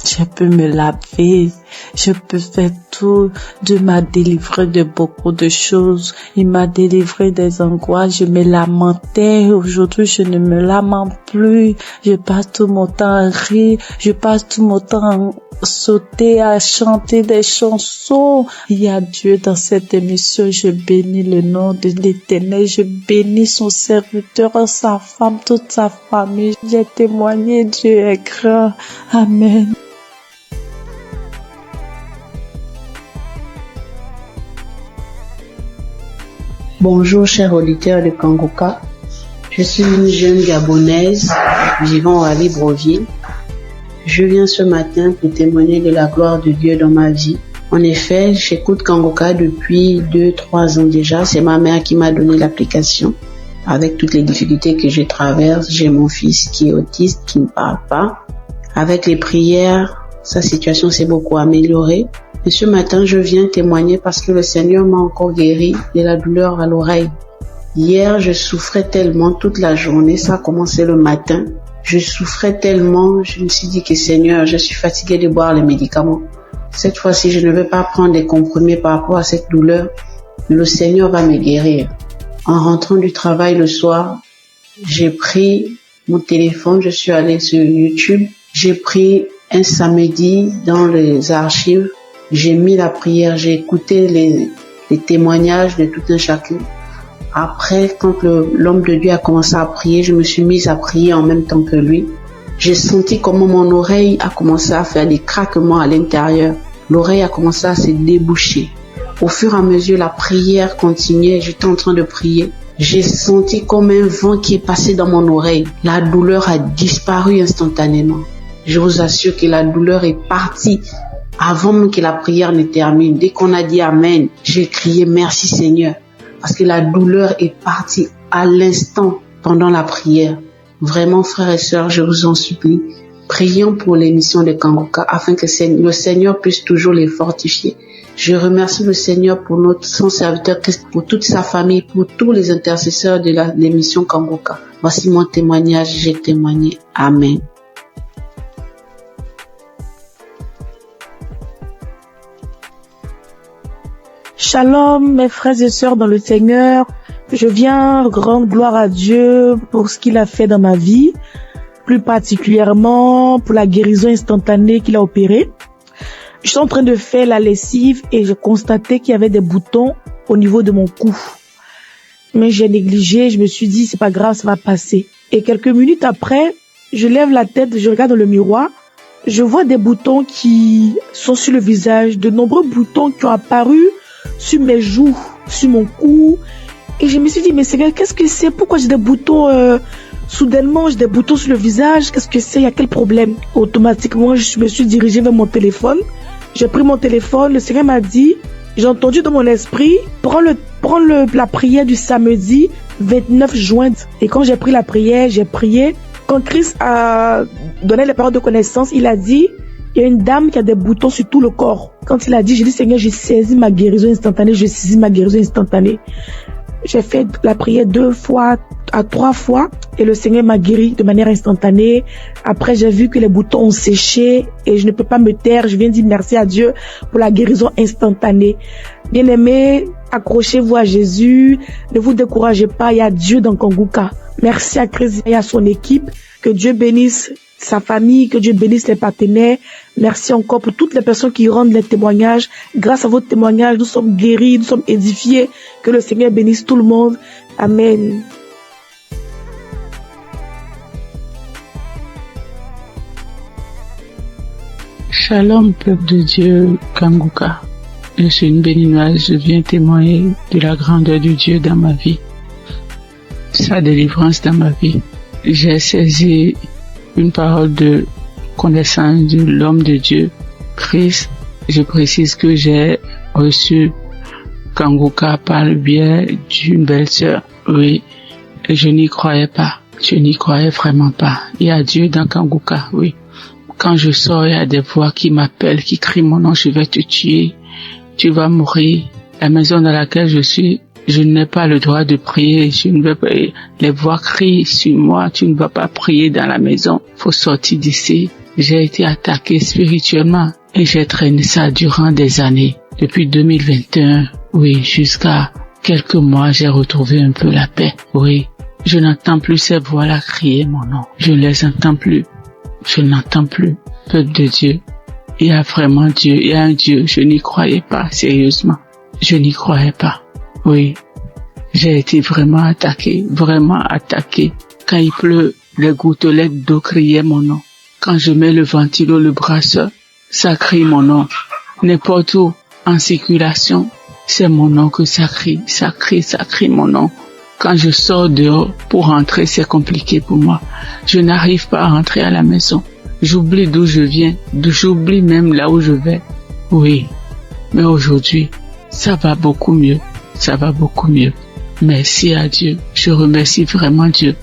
Je peux me laver, je peux faire tout. Dieu m'a délivré de beaucoup de choses. Il m'a délivré des angoisses. Je me lamentais. Aujourd'hui, je ne me lamente plus. Je passe tout mon temps à rire. Je passe tout mon temps à sauter, à chanter des chansons. Il y a Dieu dans cette émission. Je bénis le nom de l'Éternel. Je bénis son serviteur, sa femme, toute sa famille. J'ai témoigné. Dieu est grand. Amen. Bonjour chers auditeurs de Kangoka, je suis une jeune Gabonaise vivant à Libreville. Je viens ce matin pour témoigner de la gloire de Dieu dans ma vie. En effet, j'écoute Kangoka depuis 2-3 ans déjà. C'est ma mère qui m'a donné l'application. Avec toutes les difficultés que je traverse, j'ai mon fils qui est autiste, qui ne parle pas. Avec les prières, sa situation s'est beaucoup améliorée. Et ce matin, je viens témoigner parce que le Seigneur m'a encore guéri de la douleur à l'oreille. Hier, je souffrais tellement toute la journée, ça a commencé le matin. Je souffrais tellement, je me suis dit que Seigneur, je suis fatiguée de boire les médicaments. Cette fois-ci, je ne vais pas prendre des comprimés par rapport à cette douleur. Le Seigneur va me guérir. En rentrant du travail le soir, j'ai pris mon téléphone, je suis allée sur YouTube. J'ai pris un samedi dans les archives. J'ai mis la prière, j'ai écouté les témoignages de tout un chacun. Après, quand l'homme de Dieu a commencé à prier, je me suis mise à prier en même temps que lui. J'ai senti comment mon oreille a commencé à faire des craquements à l'intérieur. L'oreille a commencé à se déboucher. Au fur et à mesure, la prière continuait. J'étais en train de prier. J'ai senti comme un vent qui est passé dans mon oreille. La douleur a disparu instantanément. Je vous assure que la douleur est partie avant même que la prière ne termine. Dès qu'on a dit Amen, j'ai crié merci Seigneur. Parce que la douleur est partie à l'instant pendant la prière. Vraiment, frères et sœurs, je vous en supplie, prions pour l'émission de Kangoka afin que le Seigneur puisse toujours les fortifier. Je remercie le Seigneur pour son serviteur, pour toute sa famille, pour tous les intercesseurs de l'émission Kangoka. Voici mon témoignage, j'ai témoigné. Amen. Shalom, mes frères et sœurs dans le Seigneur. Je viens rendre gloire à Dieu pour ce qu'il a fait dans ma vie, plus particulièrement pour la guérison instantanée qu'il a opérée. Je suis en train de faire la lessive et je constatais qu'il y avait des boutons au niveau de mon cou. Mais j'ai négligé, je me suis dit c'est pas grave, ça va passer. Et quelques minutes après, je lève la tête, je regarde dans le miroir, je vois des boutons qui sont sur le visage, de nombreux boutons qui ont apparu sur mes joues, sur mon cou. Et je me suis dit, mais Seigneur, qu'est-ce que c'est? Pourquoi j'ai des boutons soudainement, j'ai des boutons sur le visage? Qu'est-ce que c'est? Il y a quel problème? Automatiquement, je me suis dirigée vers mon téléphone. J'ai pris mon téléphone. Le Seigneur m'a dit, j'ai entendu dans mon esprit, prends la prière du samedi 29 juin. Et quand j'ai pris la prière, j'ai prié. Quand Christ a donné les paroles de connaissance, il a dit, il y a une dame qui a des boutons sur tout le corps. Quand il a dit, j'ai dit, Seigneur, j'ai saisi ma guérison instantanée, j'ai saisi ma guérison instantanée. J'ai fait la prière 2 fois à 3 fois et le Seigneur m'a guéri de manière instantanée. Après, j'ai vu que les boutons ont séché et je ne peux pas me taire. Je viens dire merci à Dieu pour la guérison instantanée. Bien-aimés, accrochez-vous à Jésus. Ne vous découragez pas. Il y a Dieu dans Kangoka. Merci à Christ et à son équipe. Que Dieu bénisse sa famille, que Dieu bénisse les partenaires. Merci encore pour toutes les personnes qui rendent les témoignages. Grâce à vos témoignages, nous sommes guéris, nous sommes édifiés. Que le Seigneur bénisse tout le monde. Amen. Shalom, peuple de Dieu, Kangoka. Je suis une béninoise, je viens témoigner de la grandeur du Dieu dans ma vie, sa délivrance dans ma vie. J'ai saisi une parole de connaissance de l'homme de Dieu, Christ. Je précise que j'ai reçu Kangoka par le biais d'une belle-sœur. Oui, je n'y croyais pas. Je n'y croyais vraiment pas. Il y a Dieu dans Kangoka, oui. Quand je sors, il y a des voix qui m'appellent, qui crient mon nom, je vais te tuer, tu vas mourir. La maison dans laquelle je suis, je n'ai pas le droit de prier, je ne veux pas. Les voix crient sur moi, tu ne vas pas prier dans la maison, faut sortir d'ici. J'ai été attaqué spirituellement et j'ai traîné ça durant des années. Depuis 2021, oui, jusqu'à quelques mois, j'ai retrouvé un peu la paix. Oui, je n'entends plus ces voix-là crier mon nom. Je ne les entends plus. Je n'entends plus. Peuple de Dieu, il y a vraiment Dieu, il y a un Dieu. Je n'y croyais pas, sérieusement. Je n'y croyais pas. Oui, j'ai été vraiment attaqué. Quand il pleut, les gouttelettes d'eau criaient mon nom. Quand je mets le ventilo, le brasseur, ça crie mon nom. N'importe où, en circulation, c'est mon nom que ça crie mon nom. Quand je sors dehors pour rentrer, c'est compliqué pour moi. Je n'arrive pas à rentrer à la maison. J'oublie d'où je viens, j'oublie même là où je vais. Oui, mais aujourd'hui, ça va beaucoup mieux. Merci à Dieu. Je remercie vraiment Dieu.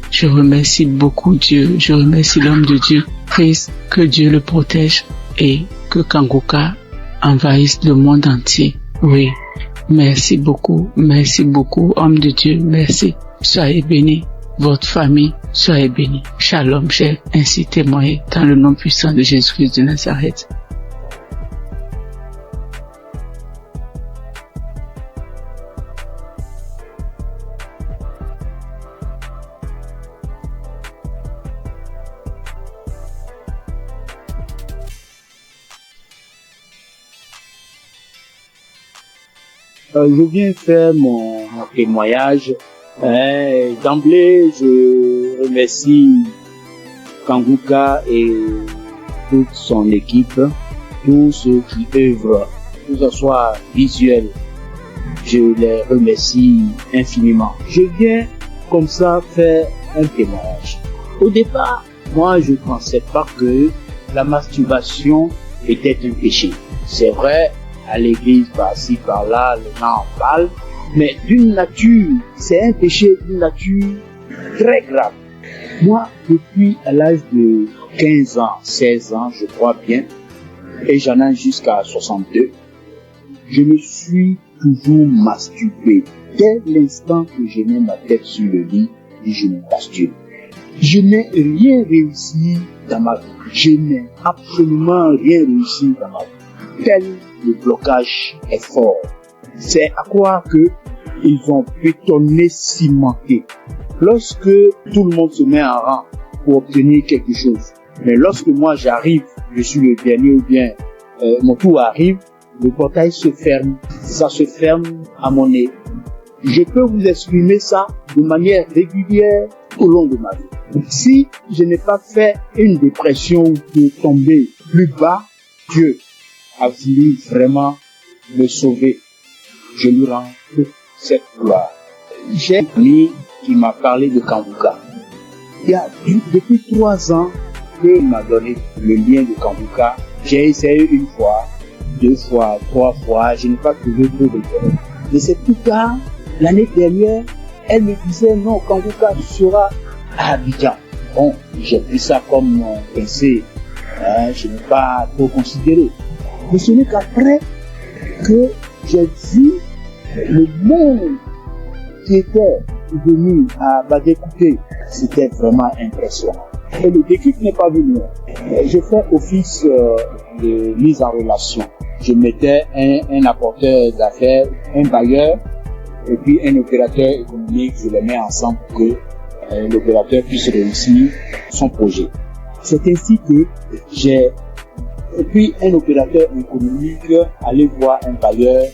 Je remercie beaucoup Dieu. Je remercie l'homme de Dieu. Christ, que Dieu le protège et que Kangoka envahisse le monde entier. Oui. Merci beaucoup, homme de Dieu, merci. Soyez bénis, votre famille, soyez bénis. Shalom, j'ai ainsi témoigné dans le nom puissant de Jésus-Christ de Nazareth. Je viens faire mon témoignage. D'emblée, je remercie Kanguka et toute son équipe, tous ceux qui œuvrent, que ce soit visuel. Je les remercie infiniment. Je viens comme ça faire un témoignage. Au départ, moi, je ne pensais pas que la masturbation était un péché. C'est vrai, à l'église, par-ci, par-là, les gens en parlent, mais d'une nature, c'est un péché d'une nature très grave. Moi, depuis à l'âge de 15 ans, 16 ans, je crois bien, et j'en ai jusqu'à 62, je me suis toujours masturbé. Dès l'instant que je mets ma tête sur le lit, je me masturbe. Je n'ai rien réussi dans ma vie. Je n'ai absolument rien réussi dans ma vie. Tel le blocage est fort. C'est à croire que ils ont bétonné, cimenté. Lorsque tout le monde se met en rang pour obtenir quelque chose, mais lorsque moi j'arrive, je suis le dernier ou bien mon tour arrive, le portail se ferme. Ça se ferme à mon nez. Je peux vous exprimer ça de manière régulière au long de ma vie. Si je n'ai pas fait une dépression de tomber plus bas, Dieu a voulu vraiment me sauver. Je lui rends toute cette gloire. J'ai un ami qui m'a parlé de Kanguka. Il y a depuis 3 ans qu'il m'a donné le lien de Kanguka. J'ai essayé 1 fois, 2 fois, 3 fois, je n'ai pas trouvé trop d'intérêt. Mais c'est plus tard, l'année dernière, elle me disait non, Kanguka sera à Abidjan. Bon, j'ai pris ça comme mon pensée, je n'ai pas trop considéré. Mais ce n'est qu'après que j'ai vu le monde qui était venu à Badékouté. C'était vraiment impressionnant. Et le déclic n'est pas venu. J'ai fait office de mise en relation. Je mettais un apporteur d'affaires, un bailleur, et puis un opérateur économique. Je les mets ensemble pour que l'opérateur puisse réussir son projet. C'est ainsi que j'ai, et puis un opérateur économique, aller voir un bailleur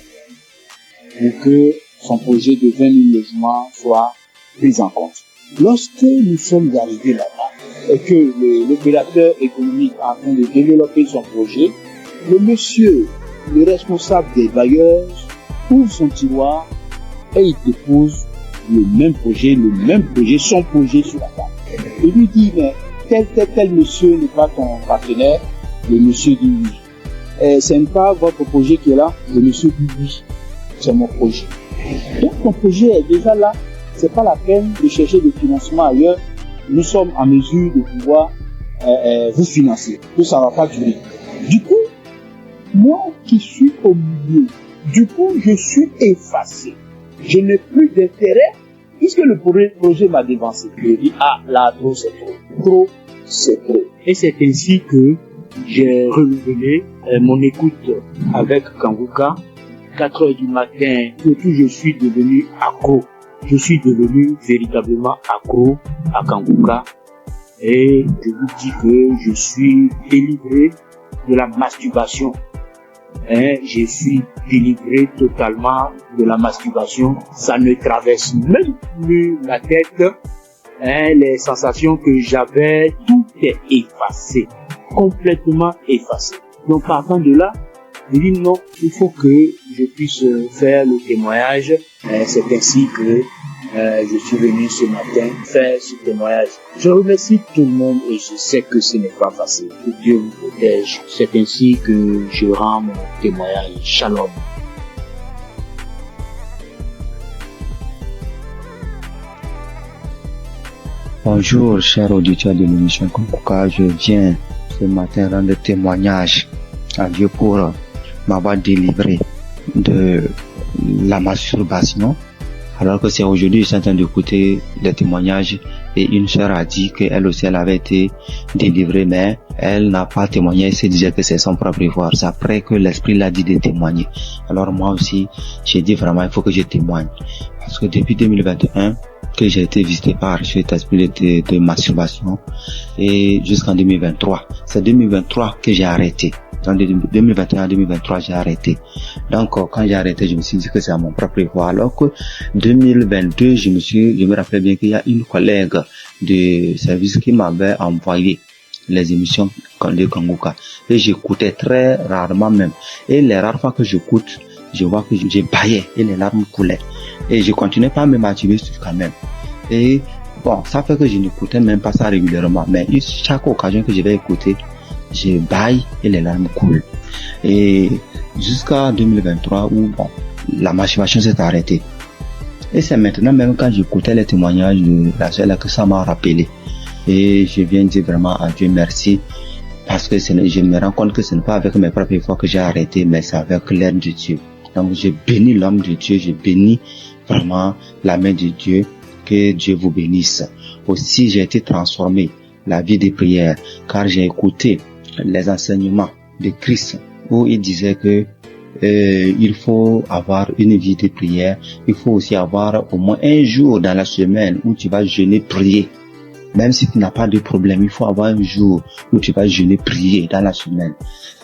pour que son projet de 20 000 logements soit pris en compte. Lorsque nous sommes arrivés là-bas et que l'opérateur économique est en train de développer son projet, le monsieur, le responsable des bailleurs, ouvre son tiroir et il dépose le même projet, son projet sur la table. Il lui dit, mais tel monsieur n'est pas ton partenaire. Le monsieur dit oui. Ce n'est pas votre projet qui est là. Le monsieur dit oui. C'est mon projet. Donc ton projet est déjà là. C'est pas la peine de chercher des financements ailleurs. Nous sommes en mesure de pouvoir vous financer. Tout ça va pas durer. Du coup, moi qui suis au milieu, je suis effacé. Je n'ai plus d'intérêt puisque le projet m'a dévancé. Je dis, là, trop, c'est trop. Trop, c'est trop. Et c'est ainsi que j'ai renouvelé mon écoute avec Kanguka. 4 heures du matin, surtout je suis devenu accro. Je suis devenu véritablement accro à Kanguka. Et je vous dis que je suis délivré de la masturbation. Je suis délivré totalement de la masturbation. Ça ne traverse même plus la tête. Les sensations que j'avais, tout est effacé. Complètement effacé. Donc partant de là, je dis non, il faut que je puisse faire le témoignage. C'est ainsi que je suis venu ce matin faire ce témoignage. Je remercie tout le monde et je sais que ce n'est pas facile. Que Dieu vous protège. C'est ainsi que je rends mon témoignage. Shalom. Bonjour, chers auditeurs de l'émission Kanguka. Je viens ce matin rendre témoignage à Dieu pour m'avoir délivré de la masturbation. Alors que c'est aujourd'hui, je suis en train d'écouter les témoignages et une sœur a dit qu'elle aussi, elle avait été délivrée, mais elle n'a pas témoigné, elle se disait que c'est son propre effort. C'est après que l'Esprit l'a dit de témoigner. Alors moi aussi, j'ai dit vraiment, il faut que je témoigne. Parce que depuis 2021, que j'ai été visité par cet esprit de masturbation et jusqu'en 2023. C'est 2023 que j'ai arrêté. Donc de 2021 à 2023, j'ai arrêté. Donc quand j'ai arrêté, je me suis dit que c'est à mon propre effort. Alors que 2022, je me rappelle bien qu'il y a une collègue de service qui m'avait envoyé les émissions de Kanguka. Et j'écoutais très rarement même. Et les rares fois que j'écoute, je vois que j'ai baillé et les larmes coulaient. Et je continuais pas à me motiver quand même. Et bon, ça fait que je n'écoutais même pas ça régulièrement. Mais chaque occasion que je vais écouter, je baille et les larmes coulent. Et jusqu'à 2023 où bon, la motivation s'est arrêtée. Et c'est maintenant même quand j'écoutais les témoignages de la soeur que ça m'a rappelé. Et je viens dire vraiment à Dieu merci. Parce que je me rends compte que ce n'est pas avec mes propres efforts que j'ai arrêté, mais c'est avec l'aide de Dieu. Donc je bénis l'homme de Dieu, je bénis vraiment la main de Dieu. Que Dieu vous bénisse. Aussi, j'ai été transformé la vie des prières, car j'ai écouté les enseignements de Christ où il disait que il faut avoir une vie de prière. Il faut aussi avoir au moins un jour dans la semaine où tu vas jeûner, prier. Même si tu n'as pas de problème, il faut avoir un jour où tu vas jeûner, prier dans la semaine.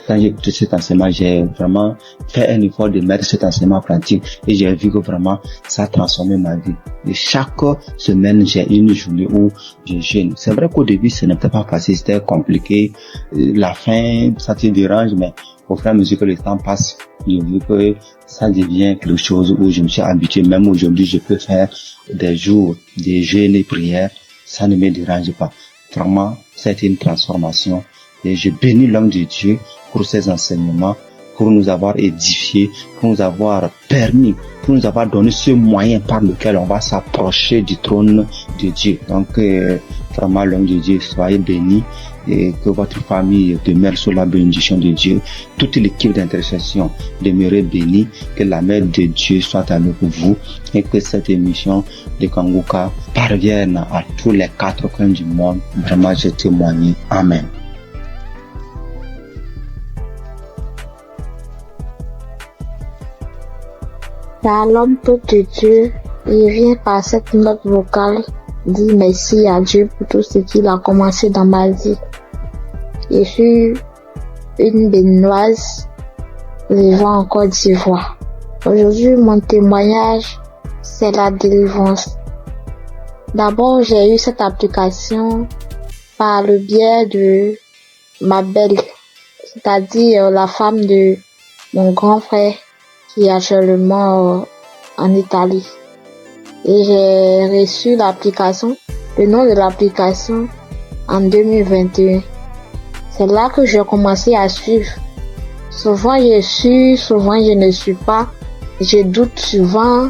Quand j'ai écouté cet enseignement, j'ai vraiment fait un effort de mettre cet enseignement en pratique et j'ai vu que vraiment ça a transformé ma vie. Et chaque semaine, j'ai une journée où je jeûne. C'est vrai qu'au début, ce n'était pas facile, c'était compliqué. La faim, ça te dérange, mais au fur et à mesure que le temps passe, j'ai vu que ça devient quelque chose où je me suis habitué. Même aujourd'hui, je peux faire des jours de jeûne et prière. Ça ne me dérange pas. Vraiment, c'est une transformation. Et je bénis l'homme de Dieu pour ses enseignements, pour nous avoir édifiés, pour nous avoir permis, pour nous avoir donné ce moyen par lequel on va s'approcher du trône de Dieu. Donc, vraiment, l'homme de Dieu, soyez bénis et que votre famille demeure sous la bénédiction de Dieu. Toute l'équipe d'intercession demeure bénie, que la main de Dieu soit avec vous et que cette émission de Kanguka parvienne à tous les 4 coins du monde. Vraiment, je témoigne. Amen. Shalom, peuple de Dieu, il vient par cette note vocale dire merci à Dieu pour tout ce qu'il a commencé dans ma vie. Je suis une béninoise vivant en Côte d'Ivoire. Aujourd'hui, mon témoignage, c'est la délivrance. D'abord, j'ai eu cette application par le biais de ma belle, c'est-à-dire la femme de mon grand frère qui est actuellement en Italie. Et j'ai reçu l'application, le nom de l'application en 2021. C'est là que j'ai commencé à suivre. Souvent je suis, souvent je ne suis pas. Je doute souvent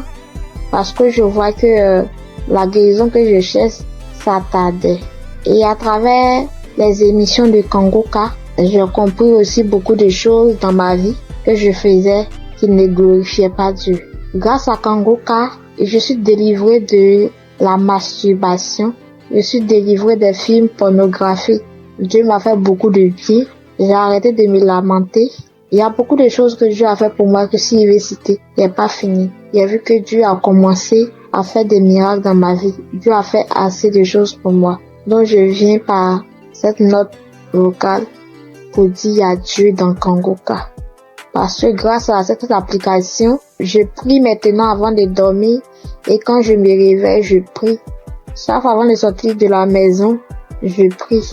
parce que je vois que la guérison que je cherche, ça tardait. Et à travers les émissions de Kanguka, j'ai compris aussi beaucoup de choses dans ma vie que je faisais qui ne glorifiait pas Dieu. Grâce à Kanguka, je suis délivrée de la masturbation. Je suis délivrée des films pornographiques. Dieu m'a fait beaucoup de bien. J'ai arrêté de me lamenter. Il y a beaucoup de choses que Dieu a fait pour moi que si je vais citer, il n'est pas fini. J'ai vu que Dieu a commencé à faire des miracles dans ma vie. Dieu a fait assez de choses pour moi. Donc je viens par cette note vocale pour dire adieu dans Kanguka. Parce que grâce à cette application, je prie maintenant avant de dormir et quand je me réveille, je prie. Sauf avant de sortir de la maison, je prie.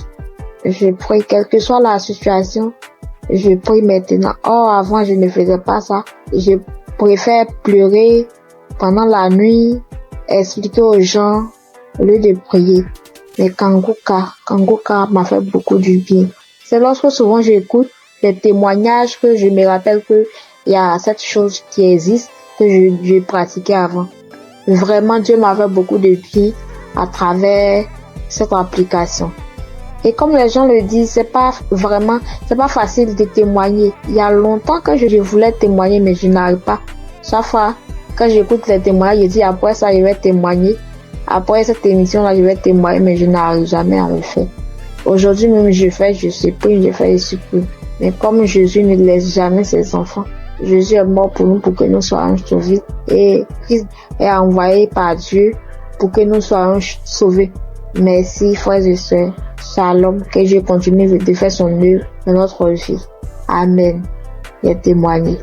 Je prie, quelle que soit la situation, je prie maintenant. Or, avant, je ne faisais pas ça. Je préfère pleurer pendant la nuit, expliquer aux gens au lieu de prier. Mais Kanguka m'a fait beaucoup du bien. C'est lorsque souvent j'écoute les témoignages que je me rappelle que il y a cette chose qui existe que je pratiquais avant. Vraiment, Dieu m'a fait beaucoup de bien à travers cette application. Et comme les gens le disent, c'est pas facile de témoigner. Il y a longtemps que je voulais témoigner, mais je n'arrive pas. Chaque fois, quand j'écoute les témoignages, je dis après ça, je vais témoigner. Après cette émission-là, je vais témoigner, mais je n'arrive jamais à le faire. Aujourd'hui même, je supprime, je fais, je supprime. Mais comme Jésus ne laisse jamais ses enfants, Jésus est mort pour nous, pour que nous soyons sauvés. Et Christ est envoyé par Dieu pour que nous soyons sauvés. Merci, frères et sœurs. Shalom, que Dieu continue de faire son œuvre dans notre vie. Amen. Et témoigner.